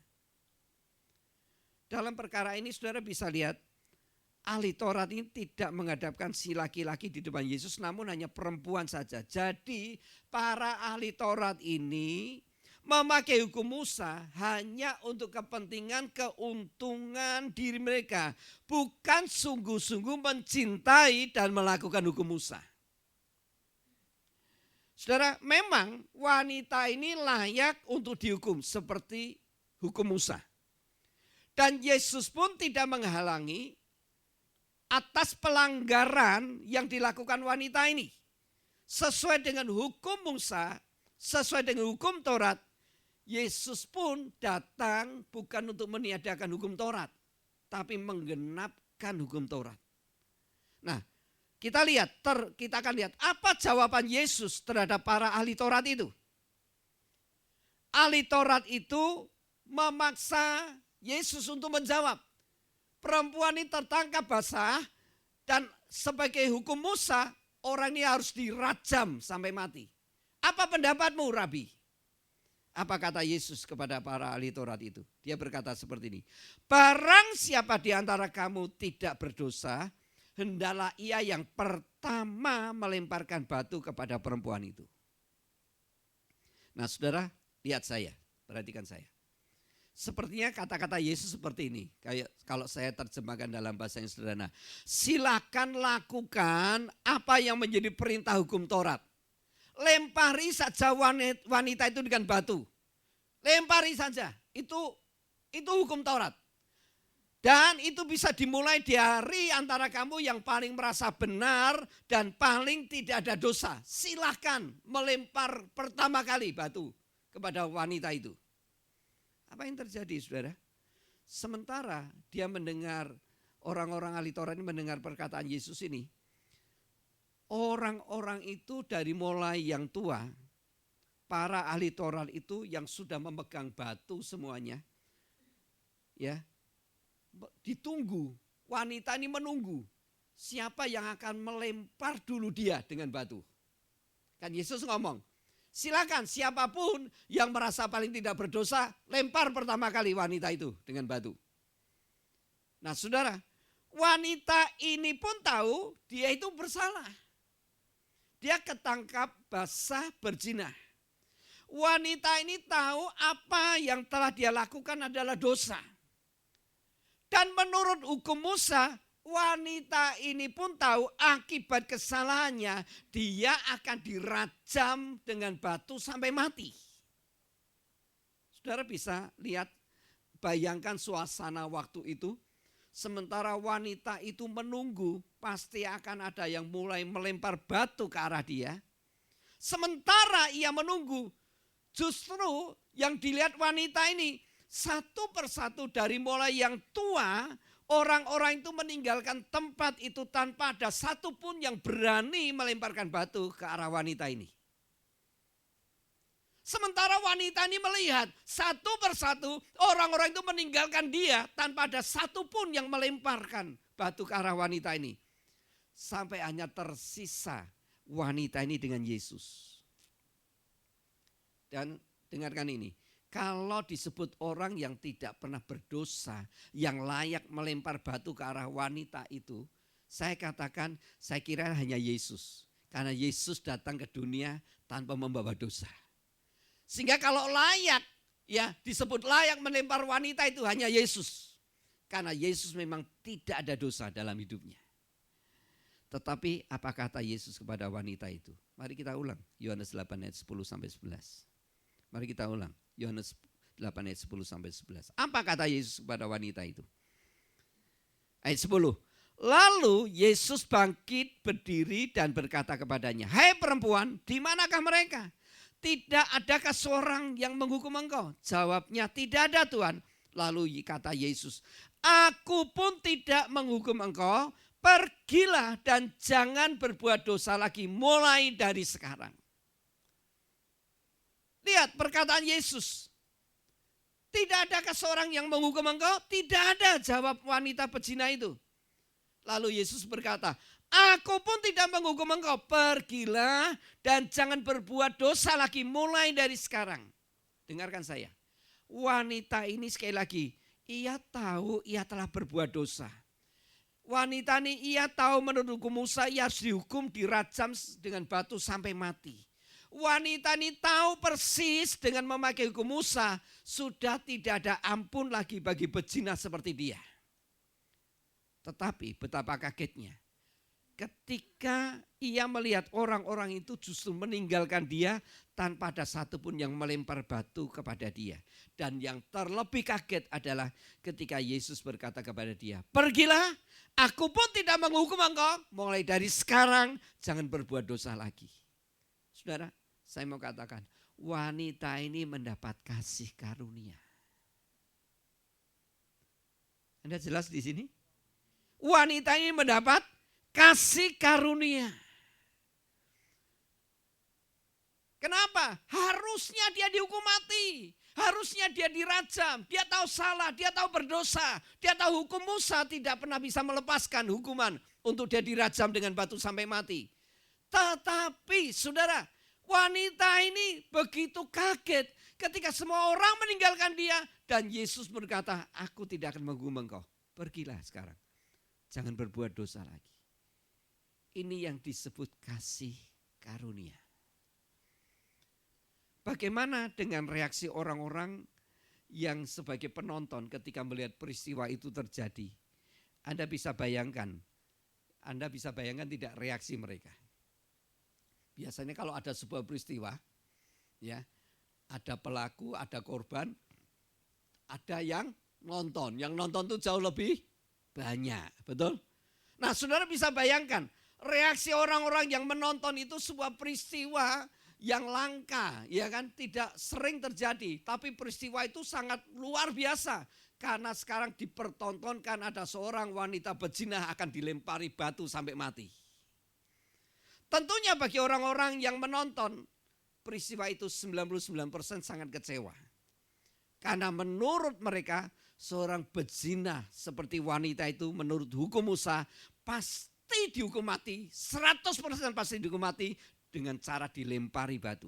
Dalam perkara ini saudara bisa lihat, ahli Taurat ini tidak menghadapkan si laki-laki di depan Yesus, namun hanya perempuan saja. Jadi para ahli Taurat ini memakai hukum Musa hanya untuk kepentingan keuntungan diri mereka. Bukan sungguh-sungguh mencintai dan melakukan hukum Musa. Saudara, memang wanita ini layak untuk dihukum seperti hukum Musa. Dan Yesus pun tidak menghalangi atas pelanggaran yang dilakukan wanita ini. Sesuai dengan hukum Musa, sesuai dengan hukum Taurat, Yesus pun datang bukan untuk meniadakan hukum Taurat, tapi menggenapkan hukum Taurat. Nah, kita akan lihat apa jawaban Yesus terhadap para ahli Taurat itu. Ahli Taurat itu memaksa Yesus untuk menjawab. Perempuan ini tertangkap basah dan sebagai hukum Musa, orang ini harus dirajam sampai mati. Apa pendapatmu, Rabi? Apa kata Yesus kepada para ahli Taurat itu? Dia berkata seperti ini. Barang siapa di antara kamu tidak berdosa, hendaklah ia yang pertama melemparkan batu kepada perempuan itu. Nah saudara, lihat saya, perhatikan saya. Sepertinya kata-kata Yesus seperti ini. Kayak kalau saya terjemahkan dalam bahasa yang sederhana. Silakan lakukan apa yang menjadi perintah hukum Taurat. Lempari saja wanita itu dengan batu. Lempari saja. Itu hukum Taurat. Dan itu bisa dimulai dari antara kamu yang paling merasa benar dan paling tidak ada dosa. Silakan melempar pertama kali batu kepada wanita itu. Apa yang terjadi saudara? Sementara dia mendengar, orang-orang ahli Taurat ini mendengar perkataan Yesus ini. Orang-orang itu dari mulai yang tua, para ahli Taurat itu yang sudah memegang batu semuanya. Ya, ditunggu, wanita ini menunggu. Siapa yang akan melempar dulu dia dengan batu? Kan Yesus ngomong. Silakan siapapun yang merasa paling tidak berdosa, lempar pertama kali wanita itu dengan batu. Nah saudara, wanita ini pun tahu dia itu bersalah. Dia ketangkap basah berzina. Wanita ini tahu apa yang telah dia lakukan adalah dosa. Dan menurut hukum Musa, wanita ini pun tahu akibat kesalahannya dia akan dirajam dengan batu sampai mati. Saudara bisa lihat, bayangkan suasana waktu itu. Sementara wanita itu menunggu, pasti akan ada yang mulai melempar batu ke arah dia. Sementara ia menunggu, justru yang dilihat wanita ini satu persatu dari mulai yang tua, orang-orang itu meninggalkan tempat itu tanpa ada satupun yang berani melemparkan batu ke arah wanita ini. Sementara wanita ini melihat satu persatu orang-orang itu meninggalkan dia tanpa ada satupun yang melemparkan batu ke arah wanita ini. Sampai hanya tersisa wanita ini dengan Yesus. Dan dengarkan ini. Kalau disebut orang yang tidak pernah berdosa, yang layak melempar batu ke arah wanita itu, saya katakan, saya kira hanya Yesus. Karena Yesus datang ke dunia tanpa membawa dosa. Sehingga kalau layak, ya disebut layak melempar wanita itu hanya Yesus. Karena Yesus memang tidak ada dosa dalam hidupnya. Tetapi apa kata Yesus kepada wanita itu? Mari kita ulang, Yohanes 8 ayat 10 sampai 11. Mari kita ulang. Yohanes 8 ayat 10 sampai 11. Apa kata Yesus kepada wanita itu? Ayat 10. Lalu Yesus bangkit berdiri dan berkata kepadanya, "Hai perempuan, di manakah mereka? Tidak adakah seorang yang menghukum engkau?" Jawabnya, "Tidak ada Tuhan." Lalu kata Yesus, "Aku pun tidak menghukum engkau. Pergilah dan jangan berbuat dosa lagi mulai dari sekarang." Lihat perkataan Yesus. Tidak adakah seorang yang menghukum engkau? Tidak ada, jawab wanita pezina itu. Lalu Yesus berkata, aku pun tidak menghukum engkau. Pergilah dan jangan berbuat dosa lagi mulai dari sekarang. Dengarkan saya. Wanita ini sekali lagi, ia tahu ia telah berbuat dosa. Wanita ini ia tahu menurut hukum Musa ia harus dihukum, dirajam dengan batu sampai mati. Wanita ini tahu persis dengan memakai hukum Musa sudah tidak ada ampun lagi bagi pezina seperti dia. Tetapi betapa kagetnya ketika ia melihat orang-orang itu justru meninggalkan dia tanpa ada satupun yang melempar batu kepada dia. Dan yang terlebih kaget adalah ketika Yesus berkata kepada dia, pergilah, aku pun tidak menghukum engkau, mulai dari sekarang jangan berbuat dosa lagi. Saudara, saya mau katakan, wanita ini mendapat kasih karunia. Anda jelas di sini? Wanita ini mendapat kasih karunia. Kenapa? Harusnya dia dihukum mati. Harusnya dia dirajam. Dia tahu salah, dia tahu berdosa. Dia tahu hukum Musa tidak pernah bisa melepaskan hukuman untuk dia dirajam dengan batu sampai mati. Tetapi saudara, wanita ini begitu kaget ketika semua orang meninggalkan dia. Dan Yesus berkata, aku tidak akan menghukum engkau. Pergilah sekarang. Jangan berbuat dosa lagi. Ini yang disebut kasih karunia. Bagaimana dengan reaksi orang-orang yang sebagai penonton ketika melihat peristiwa itu terjadi? Anda bisa bayangkan tidak reaksi mereka. Biasanya kalau ada sebuah peristiwa, ya, ada pelaku, ada korban, ada yang nonton. Yang nonton itu jauh lebih banyak, betul? Nah, saudara bisa bayangkan reaksi orang-orang yang menonton itu sebuah peristiwa yang langka, ya kan, tidak sering terjadi, tapi peristiwa itu sangat luar biasa karena sekarang dipertontonkan ada seorang wanita berzina akan dilempari batu sampai mati. Tentunya bagi orang-orang yang menonton peristiwa itu 99% sangat kecewa. Karena menurut mereka seorang berzina seperti wanita itu menurut hukum Musa pasti dihukum mati, 100% pasti dihukum mati dengan cara dilempari batu.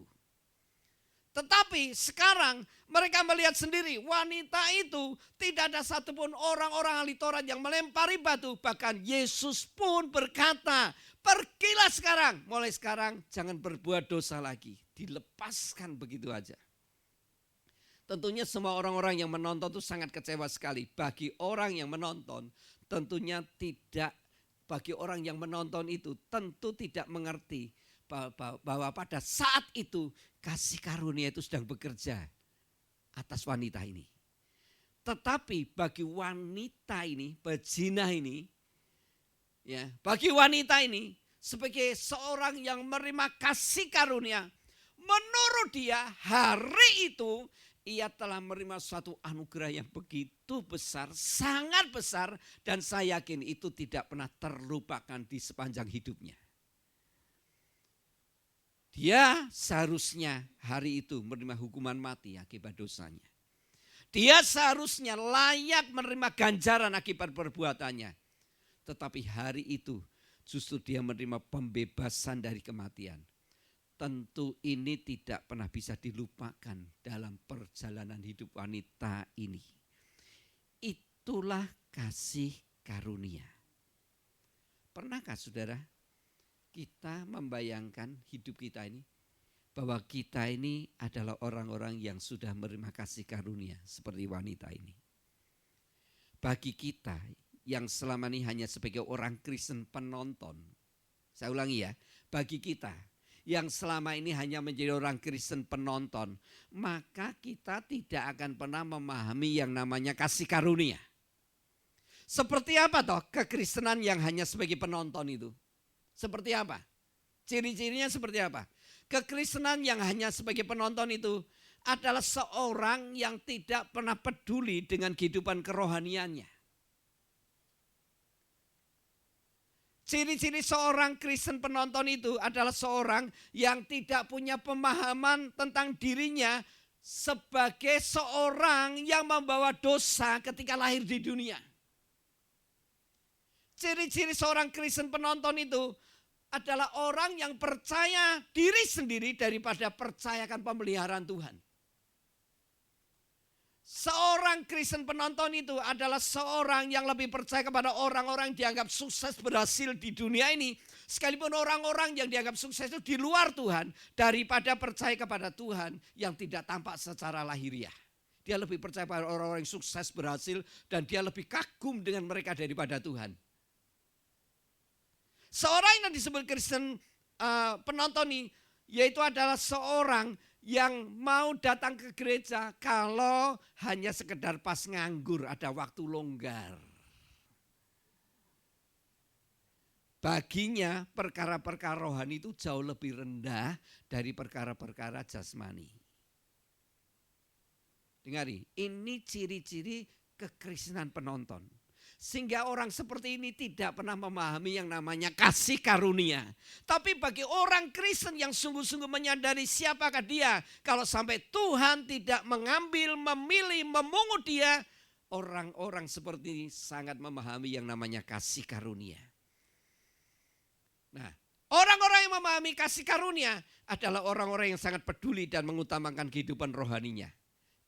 Tetapi sekarang mereka melihat sendiri wanita itu tidak ada satupun orang-orang ahli Taurat yang melempari batu. Bahkan Yesus pun berkata, pergilah sekarang. Mulai sekarang jangan berbuat dosa lagi. Dilepaskan begitu aja. Tentunya semua orang-orang yang menonton itu sangat kecewa sekali. Bagi orang yang menonton tentunya tidak, bagi orang yang menonton itu tentu tidak mengerti bahwa pada saat itu kasih karunia itu sedang bekerja atas wanita ini. Tetapi bagi wanita ini, berzina ini, ya, bagi wanita ini sebagai seorang yang menerima kasih karunia, menurut dia hari itu ia telah menerima suatu anugerah yang begitu besar, sangat besar, dan saya yakin itu tidak pernah terlupakan di sepanjang hidupnya. Dia seharusnya hari itu menerima hukuman mati akibat dosanya. Dia seharusnya layak menerima ganjaran akibat perbuatannya. Tetapi hari itu justru dia menerima pembebasan dari kematian. Tentu ini tidak pernah bisa dilupakan dalam perjalanan hidup wanita ini. Itulah kasih karunia. Pernahkah saudara kita membayangkan hidup kita ini bahwa kita ini adalah orang-orang yang sudah menerima kasih karunia seperti wanita ini. Bagi kita yang selama ini hanya sebagai orang Kristen penonton, saya ulangi ya, bagi kita yang selama ini hanya menjadi orang Kristen penonton, maka kita tidak akan pernah memahami yang namanya kasih karunia. Seperti apa toh kekristenan yang hanya sebagai penonton itu? Seperti apa? Ciri-cirinya seperti apa? Kekristenan yang hanya sebagai penonton itu adalah seorang yang tidak pernah peduli dengan kehidupan kerohaniannya. Ciri-ciri seorang Kristen penonton itu adalah seorang yang tidak punya pemahaman tentang dirinya sebagai seorang yang membawa dosa ketika lahir di dunia. Ciri-ciri seorang Kristen penonton itu adalah orang yang percaya diri sendiri daripada percayakan pemeliharaan Tuhan. Seorang Kristen penonton itu adalah seorang yang lebih percaya kepada orang-orang yang dianggap sukses berhasil di dunia ini. Sekalipun orang-orang yang dianggap sukses itu di luar Tuhan, daripada percaya kepada Tuhan yang tidak tampak secara lahiriah. Dia lebih percaya pada orang-orang yang sukses berhasil dan dia lebih kagum dengan mereka daripada Tuhan. Seorang yang disebut Kristen penonton ini, yaitu adalah seorang yang mau datang ke gereja kalau hanya sekedar pas nganggur, ada waktu longgar. Baginya perkara-perkara rohani itu jauh lebih rendah dari perkara-perkara jasmani. Dengari, ini ciri-ciri kekristenan penonton. Sehingga orang seperti ini tidak pernah memahami yang namanya kasih karunia. Tapi bagi orang Kristen yang sungguh-sungguh menyadari siapakah dia, kalau sampai Tuhan tidak mengambil, memilih, memungut dia, orang-orang seperti ini sangat memahami yang namanya kasih karunia. Nah, orang-orang yang memahami kasih karunia adalah orang-orang yang sangat peduli dan mengutamakan kehidupan rohaninya.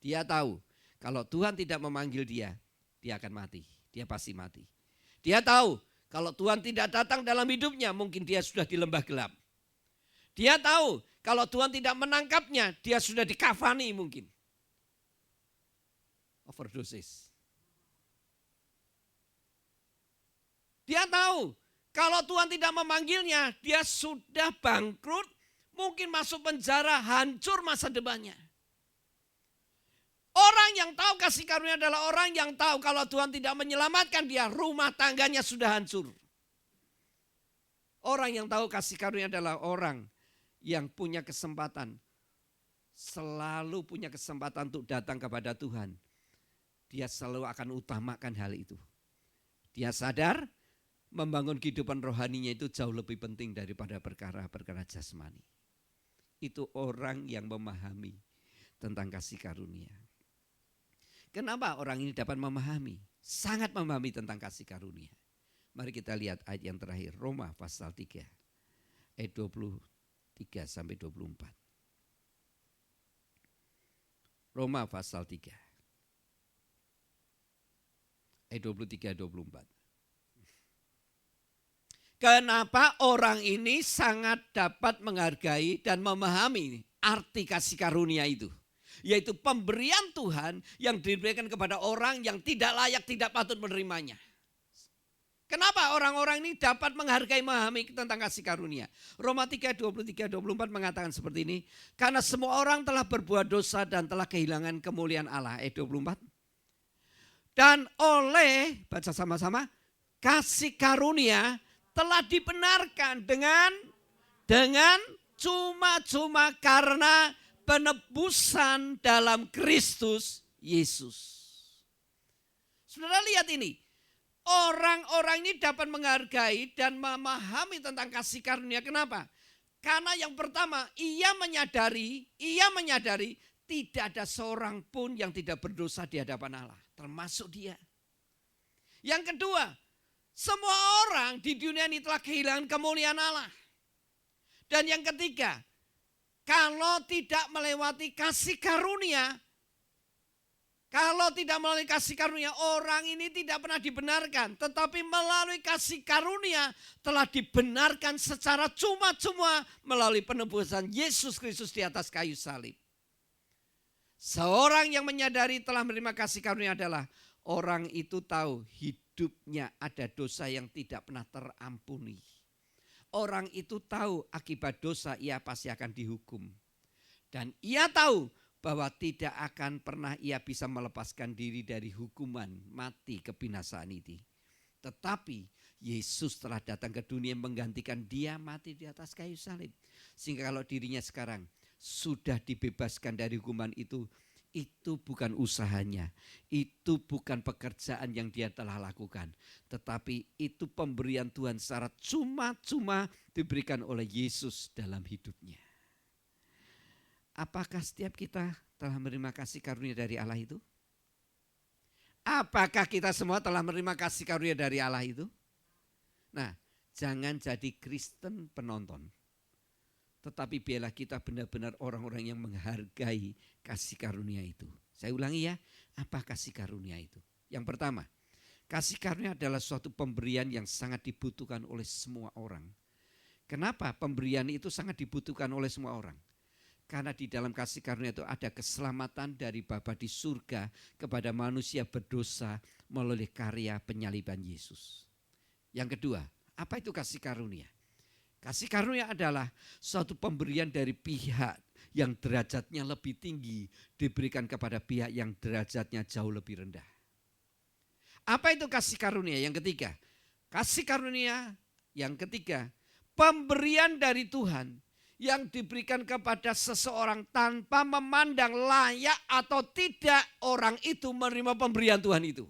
Dia tahu kalau Tuhan tidak memanggil dia, dia akan mati. Dia pasti mati. Dia tahu kalau Tuhan tidak datang dalam hidupnya, mungkin dia sudah di lembah gelap. Dia tahu kalau Tuhan tidak menangkapnya, dia sudah dikafani mungkin. Overdosis. Dia tahu kalau Tuhan tidak memanggilnya, dia sudah bangkrut, mungkin masuk penjara, hancur masa depannya. Orang yang tahu kasih karunia adalah orang yang tahu kalau Tuhan tidak menyelamatkan dia, rumah tangganya sudah hancur. Orang yang tahu kasih karunia adalah orang yang punya kesempatan, selalu punya kesempatan untuk datang kepada Tuhan. Dia selalu akan utamakan hal itu. Dia sadar membangun kehidupan rohaninya itu jauh lebih penting daripada perkara-perkara jasmani. Itu orang yang memahami tentang kasih karunia. Kenapa orang ini dapat memahami? Sangat memahami tentang kasih karunia. Mari kita lihat ayat yang terakhir, Roma pasal 3, ayat 23 sampai 24. Roma pasal 3, ayat 23-24. Kenapa orang ini sangat dapat menghargai dan memahami arti kasih karunia itu? Yaitu pemberian Tuhan yang diberikan kepada orang yang tidak layak, tidak patut menerimanya. Kenapa orang-orang ini dapat menghargai, memahami tentang kasih karunia? Roma 3, 23-24 mengatakan seperti ini. Karena semua orang telah berbuat dosa dan telah kehilangan kemuliaan Allah. Ayat 24. Dan oleh, baca sama-sama, kasih karunia telah dibenarkan dengan cuma-cuma karena penebusan dalam Kristus Yesus. Saudara lihat ini. Orang-orang ini dapat menghargai dan memahami tentang kasih karunia. Kenapa? Karena yang pertama, ia menyadari tidak ada seorang pun yang tidak berdosa di hadapan Allah. Termasuk dia. Yang kedua, semua orang di dunia ini telah kehilangan kemuliaan Allah. Dan yang ketiga, kalau tidak melewati kasih karunia, orang ini tidak pernah dibenarkan. Tetapi melalui kasih karunia telah dibenarkan secara cuma-cuma melalui penebusan Yesus Kristus di atas kayu salib. Seorang yang menyadari telah menerima kasih karunia adalah orang itu tahu hidupnya ada dosa yang tidak pernah terampuni. Orang itu tahu akibat dosa ia pasti akan dihukum. Dan ia tahu bahwa tidak akan pernah ia bisa melepaskan diri dari hukuman mati kebinasaan itu. Tetapi Yesus telah datang ke dunia menggantikan dia mati di atas kayu salib. Sehingga kalau dirinya sekarang sudah dibebaskan dari hukuman itu, itu bukan usahanya, itu bukan pekerjaan yang dia telah lakukan, tetapi itu pemberian Tuhan secara cuma-cuma diberikan oleh Yesus dalam hidupnya. Apakah setiap kita telah menerima kasih karunia dari Allah itu? Apakah kita semua telah menerima kasih karunia dari Allah itu? Nah, jangan jadi Kristen penonton. Tetapi biarlah kita benar-benar orang-orang yang menghargai kasih karunia itu. Saya ulangi ya, apa kasih karunia itu? Yang pertama, kasih karunia adalah suatu pemberian yang sangat dibutuhkan oleh semua orang. Kenapa pemberian itu sangat dibutuhkan oleh semua orang? Karena di dalam kasih karunia itu ada keselamatan dari Bapa di surga kepada manusia berdosa melalui karya penyaliban Yesus. Yang kedua, apa itu kasih karunia? Kasih karunia adalah suatu pemberian dari pihak yang derajatnya lebih tinggi diberikan kepada pihak yang derajatnya jauh lebih rendah. Apa itu kasih karunia? Yang ketiga, kasih karunia yang ketiga, pemberian dari Tuhan yang diberikan kepada seseorang tanpa memandang layak atau tidak orang itu menerima pemberian Tuhan itu.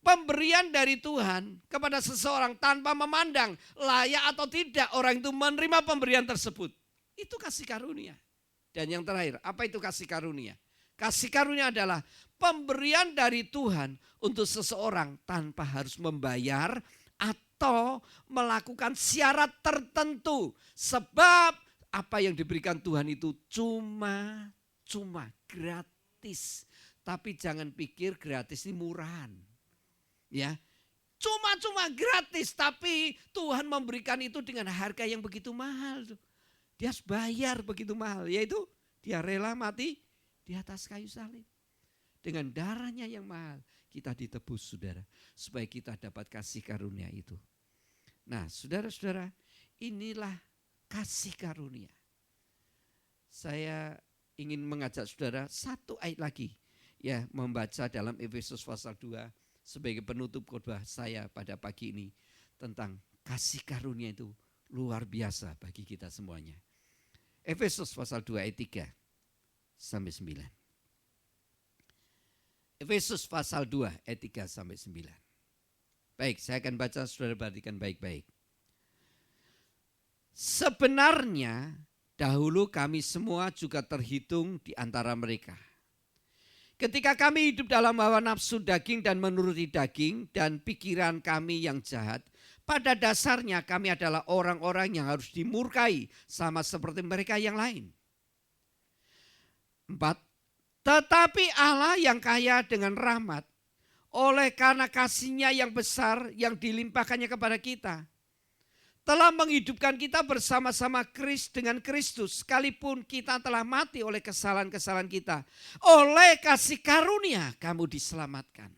Pemberian dari Tuhan kepada seseorang tanpa memandang layak atau tidak orang itu menerima pemberian tersebut. Itu kasih karunia. Dan yang terakhir, apa itu kasih karunia? Kasih karunia adalah pemberian dari Tuhan untuk seseorang tanpa harus membayar atau melakukan syarat tertentu. Sebab apa yang diberikan Tuhan itu cuma gratis. Tapi jangan pikir gratis ini murahan. Ya, cuma gratis, tapi Tuhan memberikan itu dengan harga yang begitu mahal. Dia harus bayar begitu mahal, yaitu dia rela mati di atas kayu salib. Dengan darahnya yang mahal kita ditebus, saudara, supaya kita dapat kasih karunia itu. Nah, saudara-saudara, inilah kasih karunia. Saya ingin mengajak saudara satu ayat lagi, ya, membaca dalam Efesus pasal 2. Sebagai penutup khotbah saya pada pagi ini tentang kasih karunia itu luar biasa bagi kita semuanya. Efesus pasal 2 ayat 3 sampai 9. Efesus pasal 2 ayat 3 sampai 9. Baik, saya akan baca, saudara perhatikan baik-baik. Sebenarnya dahulu kami semua juga terhitung di antara mereka. Ketika kami hidup dalam hawa nafsu daging dan menuruti daging dan pikiran kami yang jahat, pada dasarnya kami adalah orang-orang yang harus dimurkai sama seperti mereka yang lain. 4. Tetapi Allah yang kaya dengan rahmat, oleh karena kasih-Nya yang besar yang dilimpahkannya kepada kita, telah menghidupkan kita bersama-sama dengan Kristus, sekalipun kita telah mati oleh kesalahan-kesalahan kita. Oleh kasih karunia kamu diselamatkan.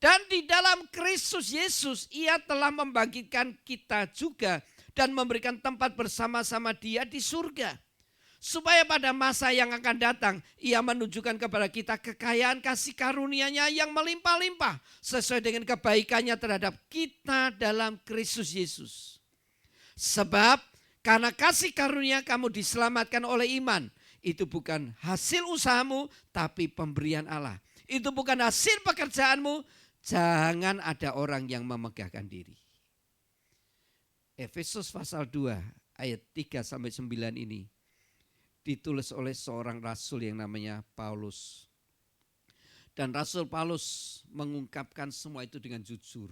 Dan di dalam Kristus Yesus Ia telah membangkitkan kita juga dan memberikan tempat bersama-sama Dia di surga. Supaya pada masa yang akan datang Ia menunjukkan kepada kita kekayaan kasih karunia-Nya yang melimpah-limpah sesuai dengan kebaikan-Nya terhadap kita dalam Kristus Yesus. Sebab karena kasih karunia kamu diselamatkan oleh iman. Itu bukan hasil usahamu tapi pemberian Allah. Itu bukan hasil pekerjaanmu. Jangan ada orang yang memegahkan diri. Efesus pasal 2 ayat 3 sampai 9 ini ditulis oleh seorang rasul yang namanya Paulus. Dan Rasul Paulus mengungkapkan semua itu dengan jujur.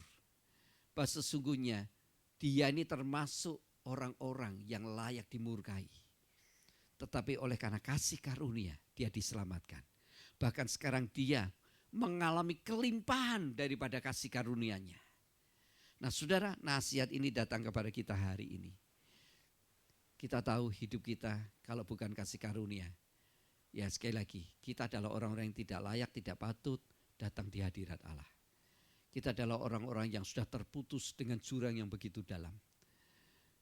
Bahwa sesungguhnya dia ini termasuk orang-orang yang layak dimurkai. Tetapi oleh karena kasih karunia dia diselamatkan. Bahkan sekarang dia mengalami kelimpahan daripada kasih karunia-Nya. Nah saudara, nasihat ini datang kepada kita hari ini. Kita tahu hidup kita kalau bukan kasih karunia. Ya sekali lagi, kita adalah orang-orang yang tidak layak, tidak patut datang di hadirat Allah. Kita adalah orang-orang yang sudah terputus dengan jurang yang begitu dalam.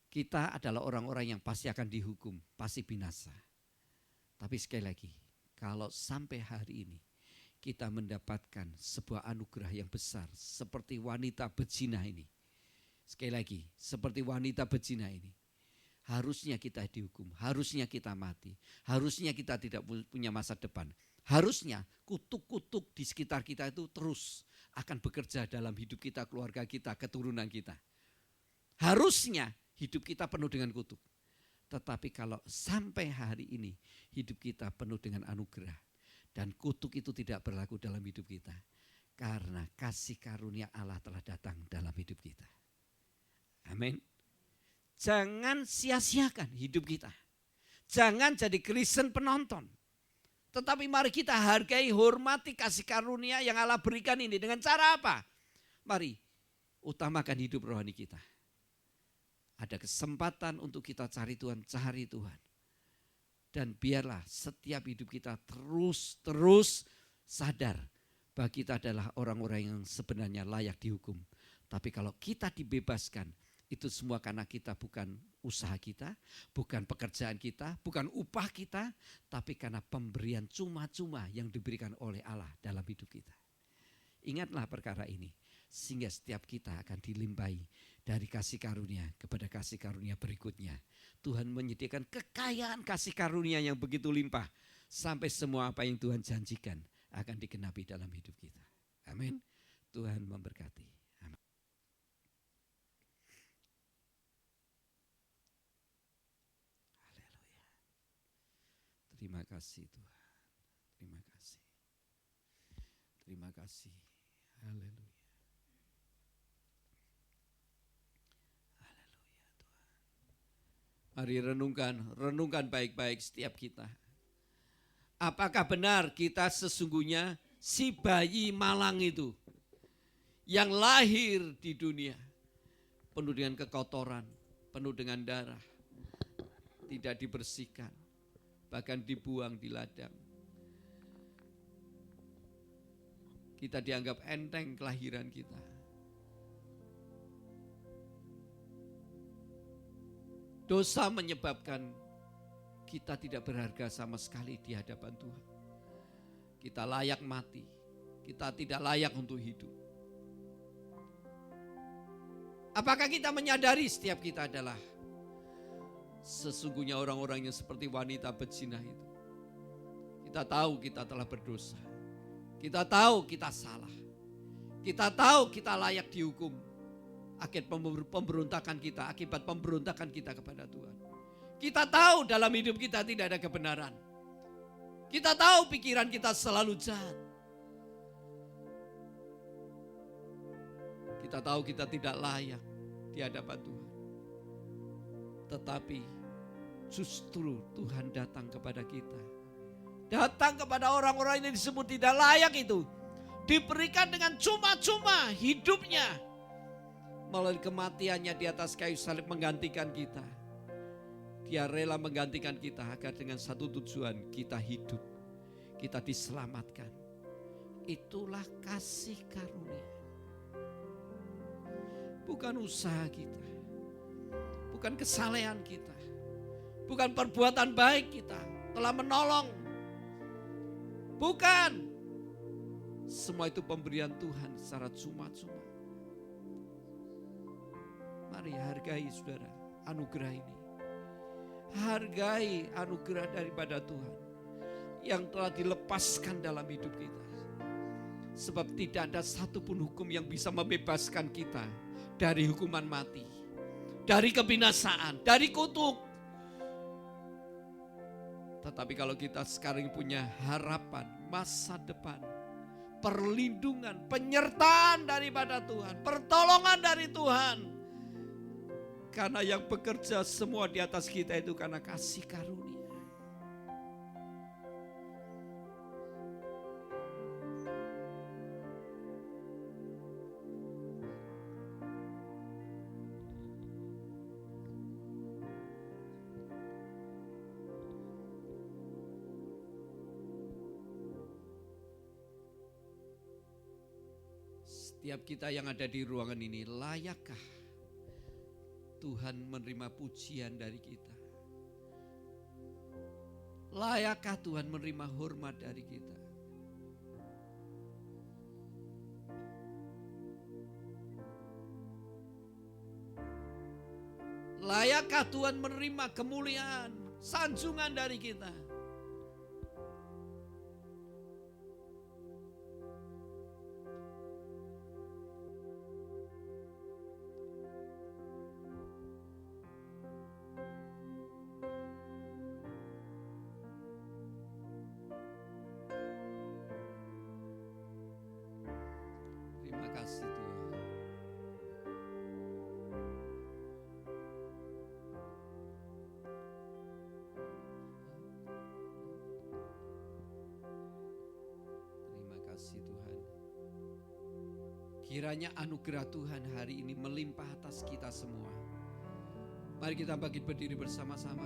Kita adalah orang-orang yang pasti akan dihukum, pasti binasa. Tapi sekali lagi, kalau sampai hari ini kita mendapatkan sebuah anugerah yang besar seperti wanita berzina ini. Sekali lagi, seperti wanita berzina ini. harusnya kita dihukum, harusnya kita mati, harusnya kita tidak punya masa depan. Harusnya kutuk-kutuk di sekitar kita itu terus akan bekerja dalam hidup kita, keluarga kita, keturunan kita. Harusnya hidup kita penuh dengan kutuk. Tetapi kalau sampai hari ini hidup kita penuh dengan anugerah dan kutuk itu tidak berlaku dalam hidup kita. Karena kasih karunia Allah telah datang dalam hidup kita. Amin. Jangan sia-siakan hidup kita. Jangan jadi Kristen penonton. Tetapi mari kita hargai, hormati kasih karunia yang Allah berikan ini. Dengan cara apa? Mari utamakan hidup rohani kita. Ada kesempatan untuk kita cari Tuhan, cari Tuhan. Dan biarlah setiap hidup kita terus sadar bahwa kita adalah orang-orang yang sebenarnya layak dihukum. Tapi kalau kita dibebaskan, itu semua karena kita bukan usaha kita, bukan pekerjaan kita, bukan upah kita, tapi karena pemberian cuma-cuma yang diberikan oleh Allah dalam hidup kita. Ingatlah perkara ini, sehingga setiap kita akan dilimpahi dari kasih karunia kepada kasih karunia berikutnya. Tuhan menyediakan kekayaan kasih karunia yang begitu limpah, sampai semua apa yang Tuhan janjikan akan digenapi dalam hidup kita. Amin. Tuhan memberkati. Terima kasih Tuhan, terima kasih, terima kasih, haleluya, haleluya Tuhan. Mari renungkan baik-baik setiap kita. Apakah benar kita sesungguhnya si bayi malang itu yang lahir di dunia penuh dengan kekotoran, penuh dengan darah, tidak dibersihkan, bahkan dibuang di ladang. Kita dianggap enteng kelahiran kita. Dosa menyebabkan kita tidak berharga sama sekali di hadapan Tuhan. Kita layak mati, kita tidak layak untuk hidup. Apakah kita menyadari setiap kita adalah sesungguhnya orang-orang yang seperti wanita berzina itu? Kita tahu kita telah berdosa. Kita tahu kita salah. Kita tahu kita layak dihukum akibat pemberontakan kita, akibat pemberontakan kita kepada Tuhan. Kita tahu dalam hidup kita tidak ada kebenaran. Kita tahu pikiran kita selalu jahat. Kita tahu kita tidak layak di hadapan Tuhan. Tetapi justru Tuhan datang kepada kita. Datang kepada orang-orang yang disebut tidak layak itu. Diberikan dengan cuma-cuma hidupnya. Melalui kematiannya di atas kayu salib menggantikan kita. Dia rela menggantikan kita agar dengan satu tujuan kita hidup. Kita diselamatkan. Itulah kasih karunia. Bukan usaha kita. Bukan kesalehan kita. Bukan perbuatan baik kita telah menolong. Bukan. Semua itu pemberian Tuhan secara cuma-cuma. Mari hargai saudara anugerah ini. Hargai anugerah daripada Tuhan yang telah dilepaskan dalam hidup kita. Sebab tidak ada satupun hukum yang bisa membebaskan kita dari hukuman mati, dari kebinasaan, dari kutuk. Tetapi kalau kita sekarang punya harapan, masa depan, perlindungan, penyertaan daripada Tuhan, pertolongan dari Tuhan. Karena yang bekerja semua di atas kita itu karena kasih karunia. Setiap kita yang ada di ruangan ini, layakkah Tuhan menerima pujian dari kita? Layakkah Tuhan menerima hormat dari kita? Layakkah Tuhan menerima kemuliaan, sanjungan dari kita? Terima kasih Tuhan. Tuhan, kiranya anugerah Tuhan hari ini melimpah atas kita semua. Mari kita bangkit berdiri bersama-sama.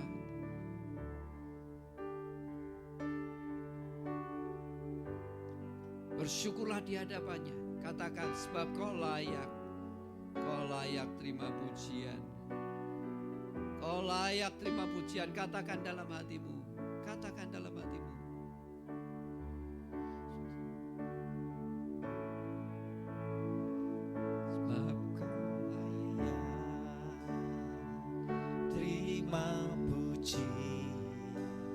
Bersyukurlah di hadapannya. Katakan, sebab kau layak terima pujian. Kau layak terima pujian. Katakan dalam hatimu. Katakan dalam hatimu.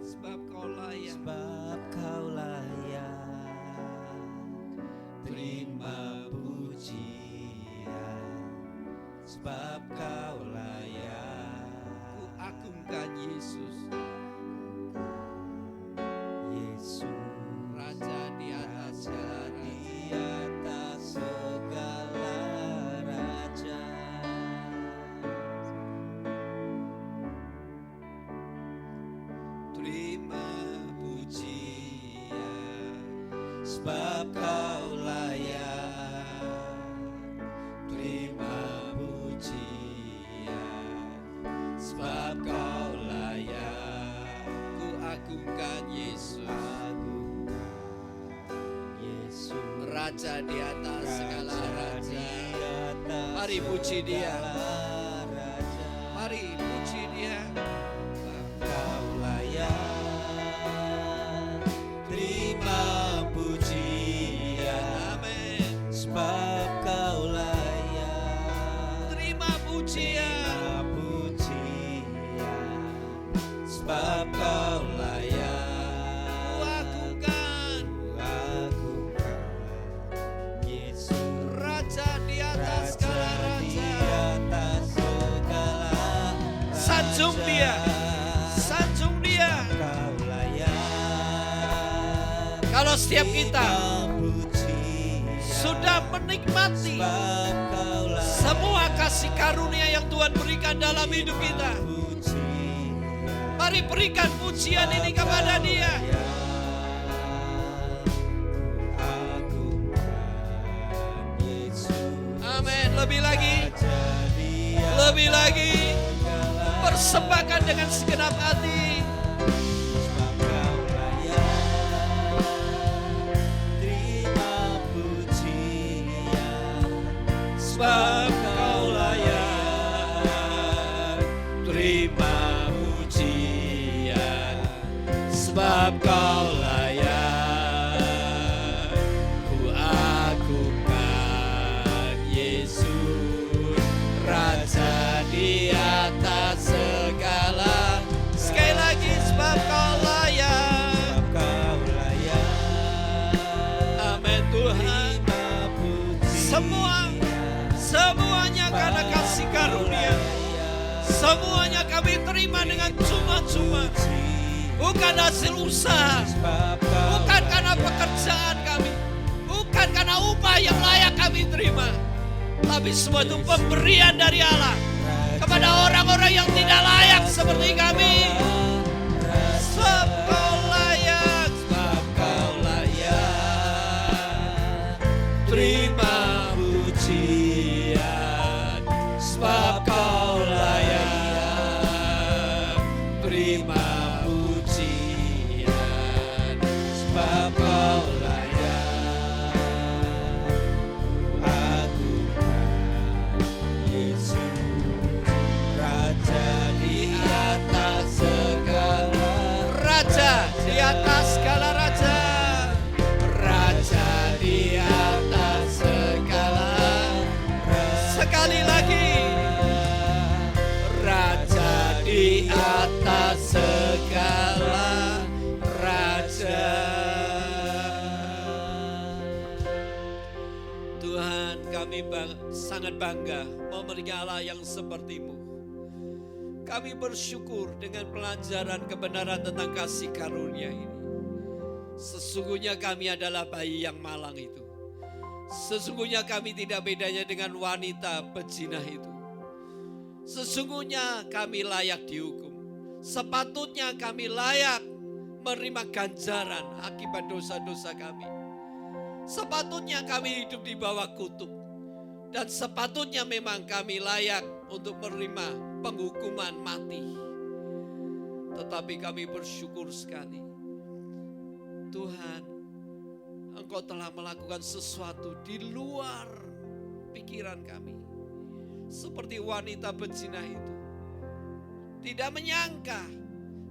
Sebab kau layak terima pujian, sebab kau layak. Ku agungkan Yesus, Raja di atas segala raja. Mari puji Dia, mari puji Dia. Sebab kau layak terima pujian, Amin. sebab kau layak Terima pujian, sebab kau layak. ku agungkan Yesus, Raja di atas segala Raja di raja. atas segala Sanjung Dia, sanjung Dia. kau layak. Kalau setiap kita Pujian, sudah menikmati sebab kau layak. semua kasih karunia yang Tuhan berikan dalam hidup kita, Pujian, mari berikan pujian ini kepada Dia. agungkan Yesus. Amin. Lebih lagi, Jadi lebih lagi, persembahkan dengan segenap hati. sebab kau layak terima pujian, Sebab kau layak terima pujian, sebab kau layak. Ku agungkan Yesus, Raja di atas segala. Sekali lagi, sebab kau layak. Sebab kau layak Amin Tuhan. terima pujian, Semuanya karena kasih karunia. Semuanya kami terima dengan cuma-cuma. Bukan hasil usaha, bukan karena pekerjaan kami, bukan karena upah yang layak kami terima, tapi semua itu pemberian dari Allah kepada orang-orang yang tidak layak seperti kami. Sebab kau layak, sebab kau layak terima pujian, sebab kau layak terima pujian, sebab kau layak. Agungkan Yesus, Raja di atas segala. Kami sangat bangga memiliki Allah yang seperti-Mu. Kami bersyukur dengan pelajaran kebenaran tentang kasih karunia ini. Sesungguhnya kami adalah bayi yang malang itu. Sesungguhnya kami tidak bedanya dengan wanita pezina itu. Sesungguhnya kami layak dihukum. Sepatutnya kami layak menerima ganjaran akibat dosa-dosa kami. Sepatutnya kami hidup di bawah kutuk. Dan sepatutnya memang kami layak untuk menerima penghukuman mati. Tetapi kami bersyukur sekali. Tuhan, Engkau telah melakukan sesuatu di luar pikiran kami. Seperti wanita berzina itu. Tidak menyangka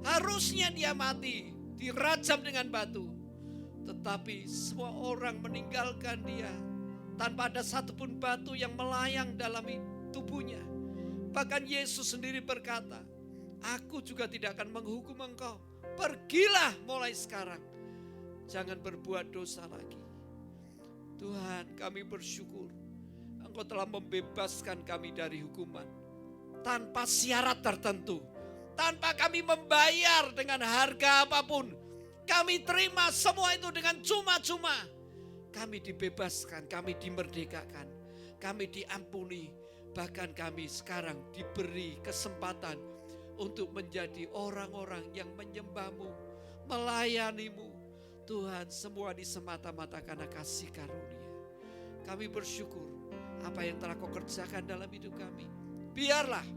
harusnya dia mati, dirajam dengan batu. Tetapi semua orang meninggalkan dia tanpa ada satupun batu yang melayang dalam tubuhnya. Bahkan Yesus sendiri berkata, aku juga tidak akan menghukum engkau. Pergilah mulai sekarang. Jangan berbuat dosa lagi. Tuhan, kami bersyukur Engkau telah membebaskan kami dari hukuman. Tanpa syarat tertentu. Tanpa kami membayar dengan harga apapun. Kami terima semua itu dengan cuma-cuma. Kami dibebaskan, kami dimerdekakan, kami diampuni. Bahkan kami sekarang diberi kesempatan untuk menjadi orang-orang yang menyembah-Mu, melayani-Mu. Tuhan, semua ini semata-mata karena kasih karunia. Kami bersyukur apa yang telah Kau kerjakan dalam hidup kami. Biarlah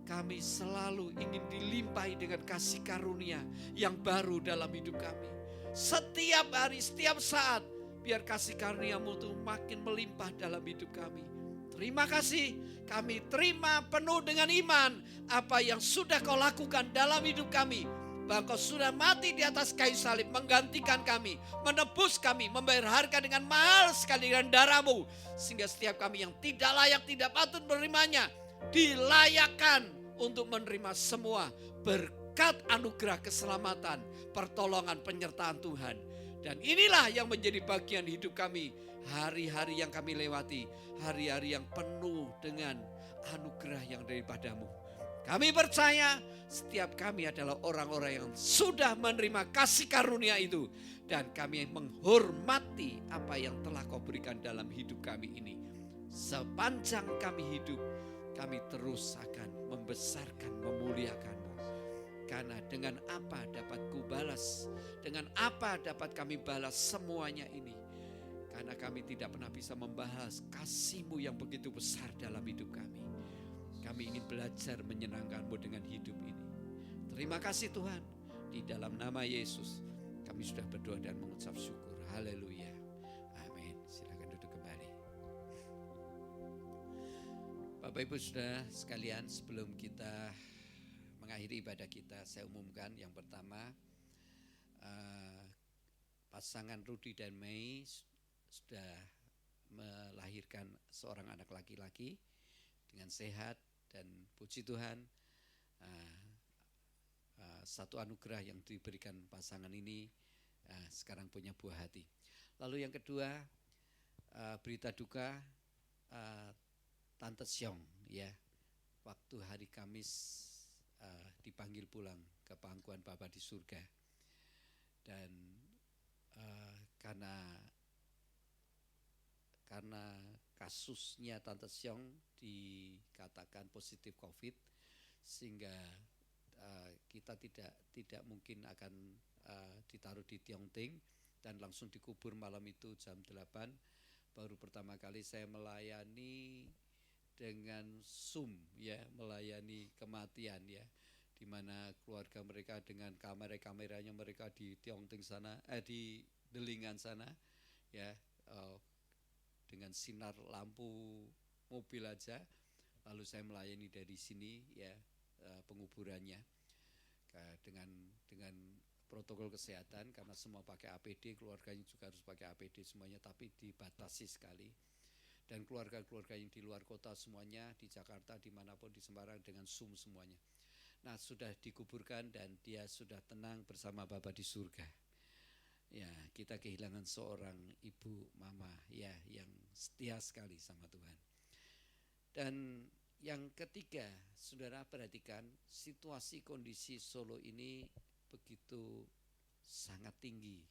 kami selalu ingin dilimpahi dengan kasih karunia yang baru dalam hidup kami. Setiap hari, setiap saat, biar kasih karunia-Mu itu makin melimpah dalam hidup kami. Terima kasih, kami terima penuh dengan iman apa yang sudah Kau lakukan dalam hidup kami. Bahwa Kau sudah mati di atas kayu salib, menggantikan kami, menebus kami, membayar harga dengan mahal sekali dengan darah-Mu. Sehingga setiap kami yang tidak layak, tidak patut menerimanya, dilayakkan untuk menerima semua berkat anugerah keselamatan, pertolongan, penyertaan Tuhan. Dan inilah yang menjadi bagian hidup kami, hari-hari yang kami lewati, hari-hari yang penuh dengan anugerah yang daripada-Mu. Kami percaya setiap kami adalah orang-orang yang sudah menerima kasih karunia itu. Dan kami menghormati apa yang telah Kau berikan dalam hidup kami ini. Sepanjang kami hidup, kami terus akan membesarkan, memuliakan-Mu. Karena dengan apa dapat ku balas, dengan apa dapat kami balas semuanya ini. Karena kami tidak pernah bisa membahas kasih-Mu yang begitu besar dalam hidup kami. Kami ingin belajar menyenangkan-Mu dengan hidup ini. Terima kasih Tuhan. Di dalam nama Yesus kami sudah berdoa dan mengucap syukur. Haleluya. Amin. Silakan duduk kembali. Bapak Ibu Saudara sekalian, sebelum kita mengakhiri ibadah kita, saya umumkan yang pertama, pasangan Rudy dan Mei sudah melahirkan seorang anak laki-laki dengan sehat, dan puji Tuhan satu anugerah yang diberikan pasangan ini sekarang punya buah hati. Lalu yang kedua, berita duka Tante Xiong, ya, waktu hari Kamis dipanggil pulang ke pangkuan Bapa di surga. Dan karena kasusnya Tante Xiong dikatakan positif COVID, sehingga kita tidak mungkin akan ditaruh di Tiongting dan langsung dikubur malam itu jam 8. Baru pertama kali saya melayani dengan Zoom, ya, melayani kematian, ya, di mana keluarga mereka dengan kameranya mereka di Tiongting sana, di Delingan sana, ya, dengan sinar lampu mobil aja. Lalu saya melayani dari sini, ya, penguburannya dengan protokol kesehatan, karena semua pakai APD, keluarganya juga harus pakai APD semuanya, tapi dibatasi sekali. Dan keluarga-keluarga yang di luar kota semuanya, di Jakarta, dimanapun, di Semarang, dengan Zoom semuanya. Nah, sudah dikuburkan dan dia sudah tenang bersama Bapa di surga. Ya, kita kehilangan seorang ibu mama ya yang setia sekali sama Tuhan. Dan yang ketiga, saudara perhatikan situasi kondisi Solo ini begitu sangat tinggi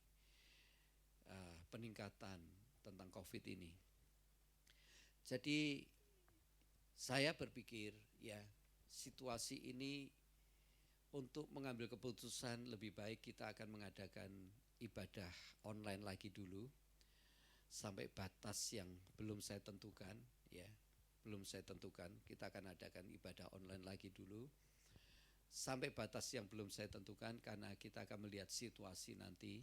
peningkatan tentang COVID ini. Jadi saya berpikir ya situasi ini untuk mengambil keputusan lebih baik kita akan mengadakan ibadah online lagi dulu sampai batas yang belum saya tentukan ya. Belum saya tentukan, kita akan adakan ibadah online lagi dulu sampai batas yang belum saya tentukan karena kita akan melihat situasi nanti.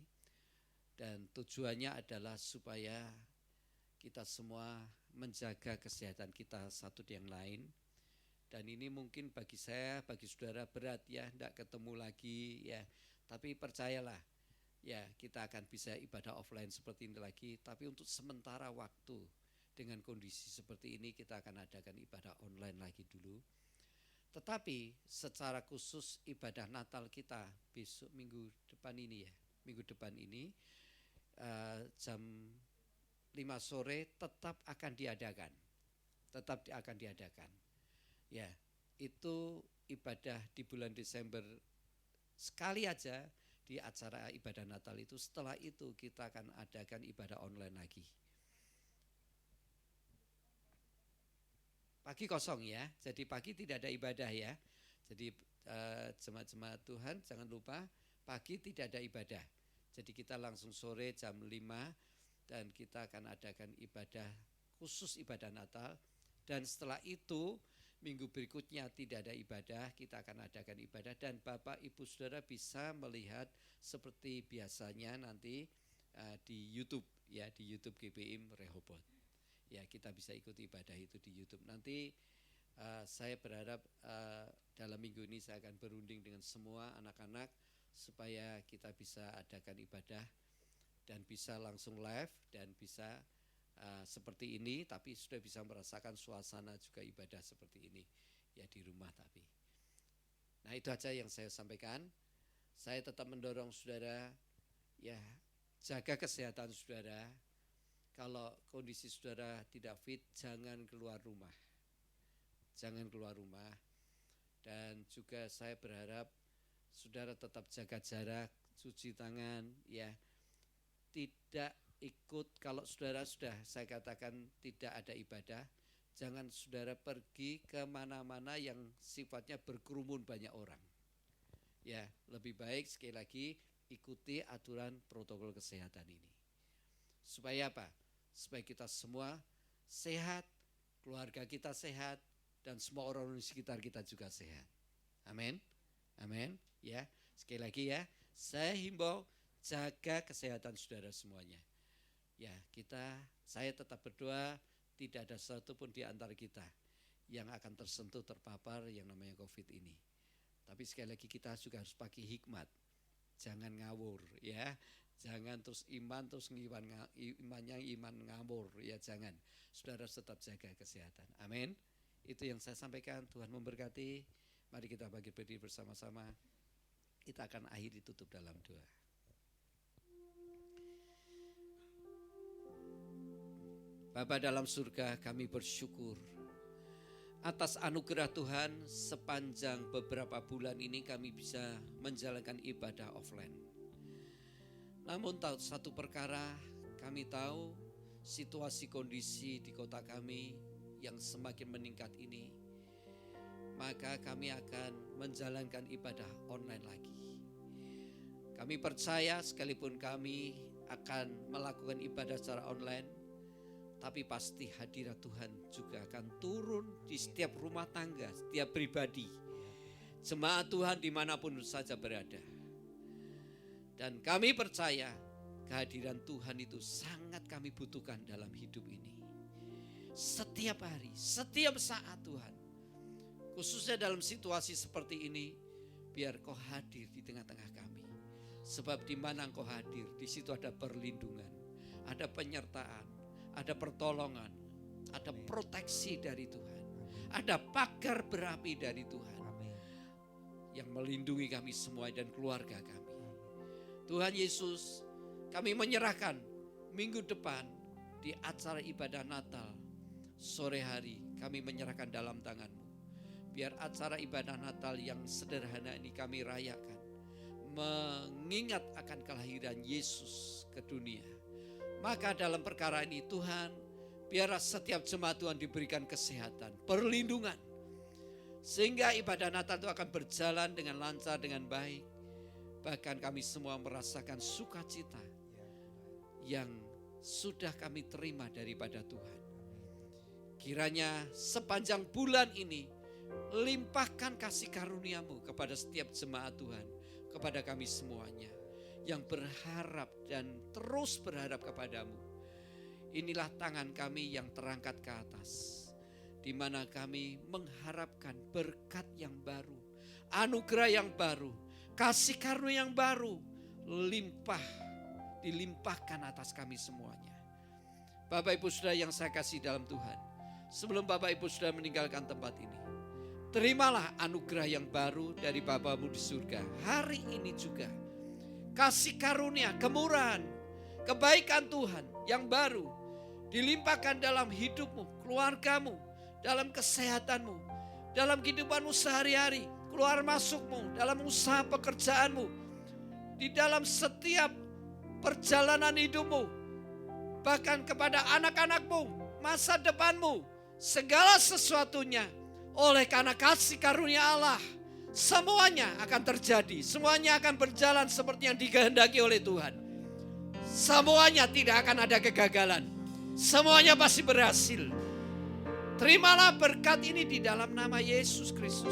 Dan tujuannya adalah supaya kita semua menjaga kesehatan kita satu yang lain. Dan ini mungkin bagi saya, bagi saudara berat ya, tidak ketemu lagi ya. Tapi percayalah ya, kita akan bisa ibadah offline seperti ini lagi. Tapi untuk sementara waktu dengan kondisi seperti ini kita akan adakan ibadah online lagi dulu. Tetapi secara khusus ibadah Natal kita besok minggu depan ini ya, minggu depan ini jam 5 sore tetap akan diadakan. Tetap akan diadakan. Ya, itu ibadah di bulan Desember sekali aja di acara ibadah Natal itu. Setelah itu kita akan adakan ibadah online lagi. Pagi kosong ya, jadi pagi tidak ada ibadah ya. Jadi jemaat-jemaat Tuhan jangan lupa pagi tidak ada ibadah. Jadi kita langsung sore jam 5 dan kita akan adakan ibadah khusus ibadah Natal. Dan setelah itu minggu berikutnya tidak ada ibadah, kita akan adakan ibadah. Dan Bapak Ibu Saudara bisa melihat seperti biasanya nanti di YouTube ya, di YouTube GBIM Rehoboth. Ya, kita bisa ikuti ibadah itu di YouTube. Nanti saya berharap dalam minggu ini saya akan berunding dengan semua anak-anak supaya kita bisa adakan ibadah dan bisa langsung live dan bisa seperti ini, tapi sudah bisa merasakan suasana juga ibadah seperti ini ya di rumah. Tapi nah itu aja yang saya sampaikan. Saya tetap mendorong saudara ya, jaga kesehatan saudara. Kalau kondisi saudara tidak fit, jangan keluar rumah. Jangan keluar rumah. Dan juga saya berharap saudara tetap jaga jarak, cuci tangan ya. Tidak ikut, kalau saudara sudah saya katakan tidak ada ibadah, jangan saudara pergi ke mana-mana yang sifatnya berkerumun banyak orang. Ya, lebih baik sekali lagi ikuti aturan protokol kesehatan ini. Supaya apa? Supaya kita semua sehat, keluarga kita sehat, dan semua orang di sekitar kita juga sehat. Amin. Amin. Ya, sekali lagi ya, saya himbau jaga kesehatan saudara semuanya. Ya, saya tetap berdoa tidak ada satupun di antara kita yang akan tersentuh terpapar yang namanya COVID ini. Tapi sekali lagi kita juga harus pakai hikmat. Jangan ngawur ya. Jangan terus iman ngawur ya, jangan. Saudara tetap jaga kesehatan. Amin. Itu yang saya sampaikan. Tuhan memberkati. Mari kita berdiri bersama-sama. Kita akan akhiri tutup dalam doa. Bapa dalam surga, kami bersyukur atas anugerah Tuhan sepanjang beberapa bulan ini kami bisa menjalankan ibadah offline. Namun tahu satu perkara, kami tahu situasi kondisi di kota kami yang semakin meningkat ini, maka kami akan menjalankan ibadah online lagi. Kami percaya sekalipun kami akan melakukan ibadah secara online, tapi pasti hadirat Tuhan juga akan turun di setiap rumah tangga, setiap pribadi, jemaat Tuhan dimanapun saja berada. Dan kami percaya kehadiran Tuhan itu sangat kami butuhkan dalam hidup ini. Setiap hari, setiap saat Tuhan. Khususnya dalam situasi seperti ini, biar Kau hadir di tengah-tengah kami. Sebab di mana Engkau hadir, di situ ada perlindungan, ada penyertaan, ada pertolongan, ada proteksi dari Tuhan. Ada pagar berapi dari Tuhan yang melindungi kami semua dan keluarga kami. Tuhan Yesus, kami menyerahkan minggu depan di acara ibadah Natal sore hari, kami menyerahkan dalam tangan-Mu. Biar acara ibadah Natal yang sederhana ini kami rayakan, mengingat akan kelahiran Yesus ke dunia. Maka dalam perkara ini Tuhan, biarlah setiap jemaat Tuhan diberikan kesehatan, perlindungan, sehingga ibadah Natal itu akan berjalan dengan lancar, dengan baik. Bahkan kami semua merasakan sukacita yang sudah kami terima daripada Tuhan. Kiranya sepanjang bulan ini limpahkan kasih karunia-Mu kepada setiap jemaat Tuhan, kepada kami semuanya yang berharap dan terus berharap kepadamu. Inilah tangan kami yang terangkat ke atas, di mana kami mengharapkan berkat yang baru, anugerah yang baru, kasih karunia yang baru, dilimpahkan atas kami semuanya. Bapak Ibu Saudara yang saya kasih dalam Tuhan, sebelum Bapak Ibu Saudara meninggalkan tempat ini, terimalah anugerah yang baru dari Bapa-Mu di surga. Hari ini juga kasih karunia, kemurahan, kebaikan Tuhan yang baru dilimpahkan dalam hidupmu, keluargamu, dalam kesehatanmu, dalam kehidupanmu sehari-hari, keluar masukmu, dalam usaha pekerjaanmu, di dalam setiap perjalanan hidupmu, bahkan kepada anak-anakmu, masa depanmu, segala sesuatunya oleh karena kasih karunia Allah. Semuanya akan terjadi, semuanya akan berjalan seperti yang dikehendaki oleh Tuhan. Semuanya tidak akan ada kegagalan, semuanya pasti berhasil. Terimalah berkat ini di dalam nama Yesus Kristus.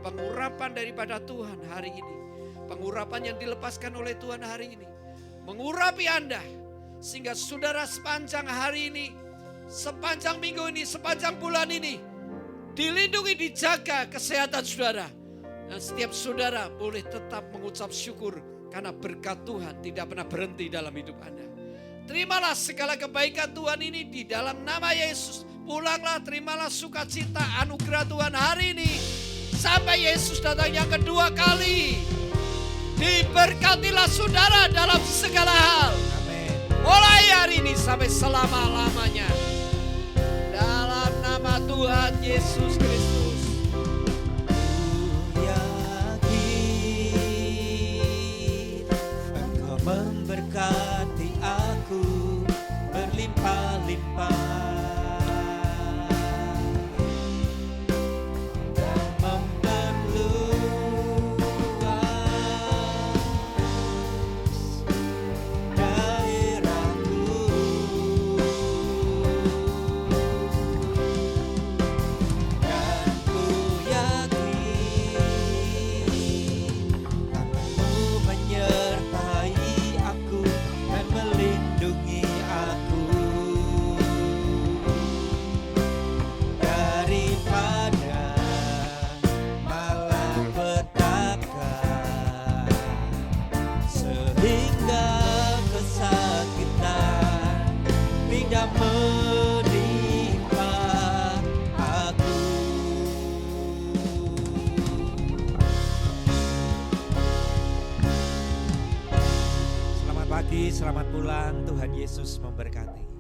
Pengurapan daripada Tuhan hari ini, pengurapan yang dilepaskan oleh Tuhan hari ini, mengurapi Anda, sehingga saudara sepanjang hari ini, sepanjang minggu ini, sepanjang bulan ini, dilindungi, dijaga kesehatan saudara. Dan setiap saudara boleh tetap mengucap syukur karena berkat Tuhan tidak pernah berhenti dalam hidup Anda. Terimalah segala kebaikan Tuhan ini di dalam nama Yesus. Pulanglah, terimalah sukacita anugerah Tuhan hari ini sampai Yesus datang yang kedua kali. Diberkatilah saudara dalam segala hal. Amin. Mulai hari ini sampai selama-lamanya. Dalam nama Tuhan Yesus Kristus. Memberkati aku berlimpah-limpah dan memperluas daerahku, dan ku yakin tanganmu menyertai aku dan melindungi aku daripada malapetaka, sehingga kesakitan tidak menimpa aku. Selamat pagi, selamat pulang. Tuhan Yesus memberkati.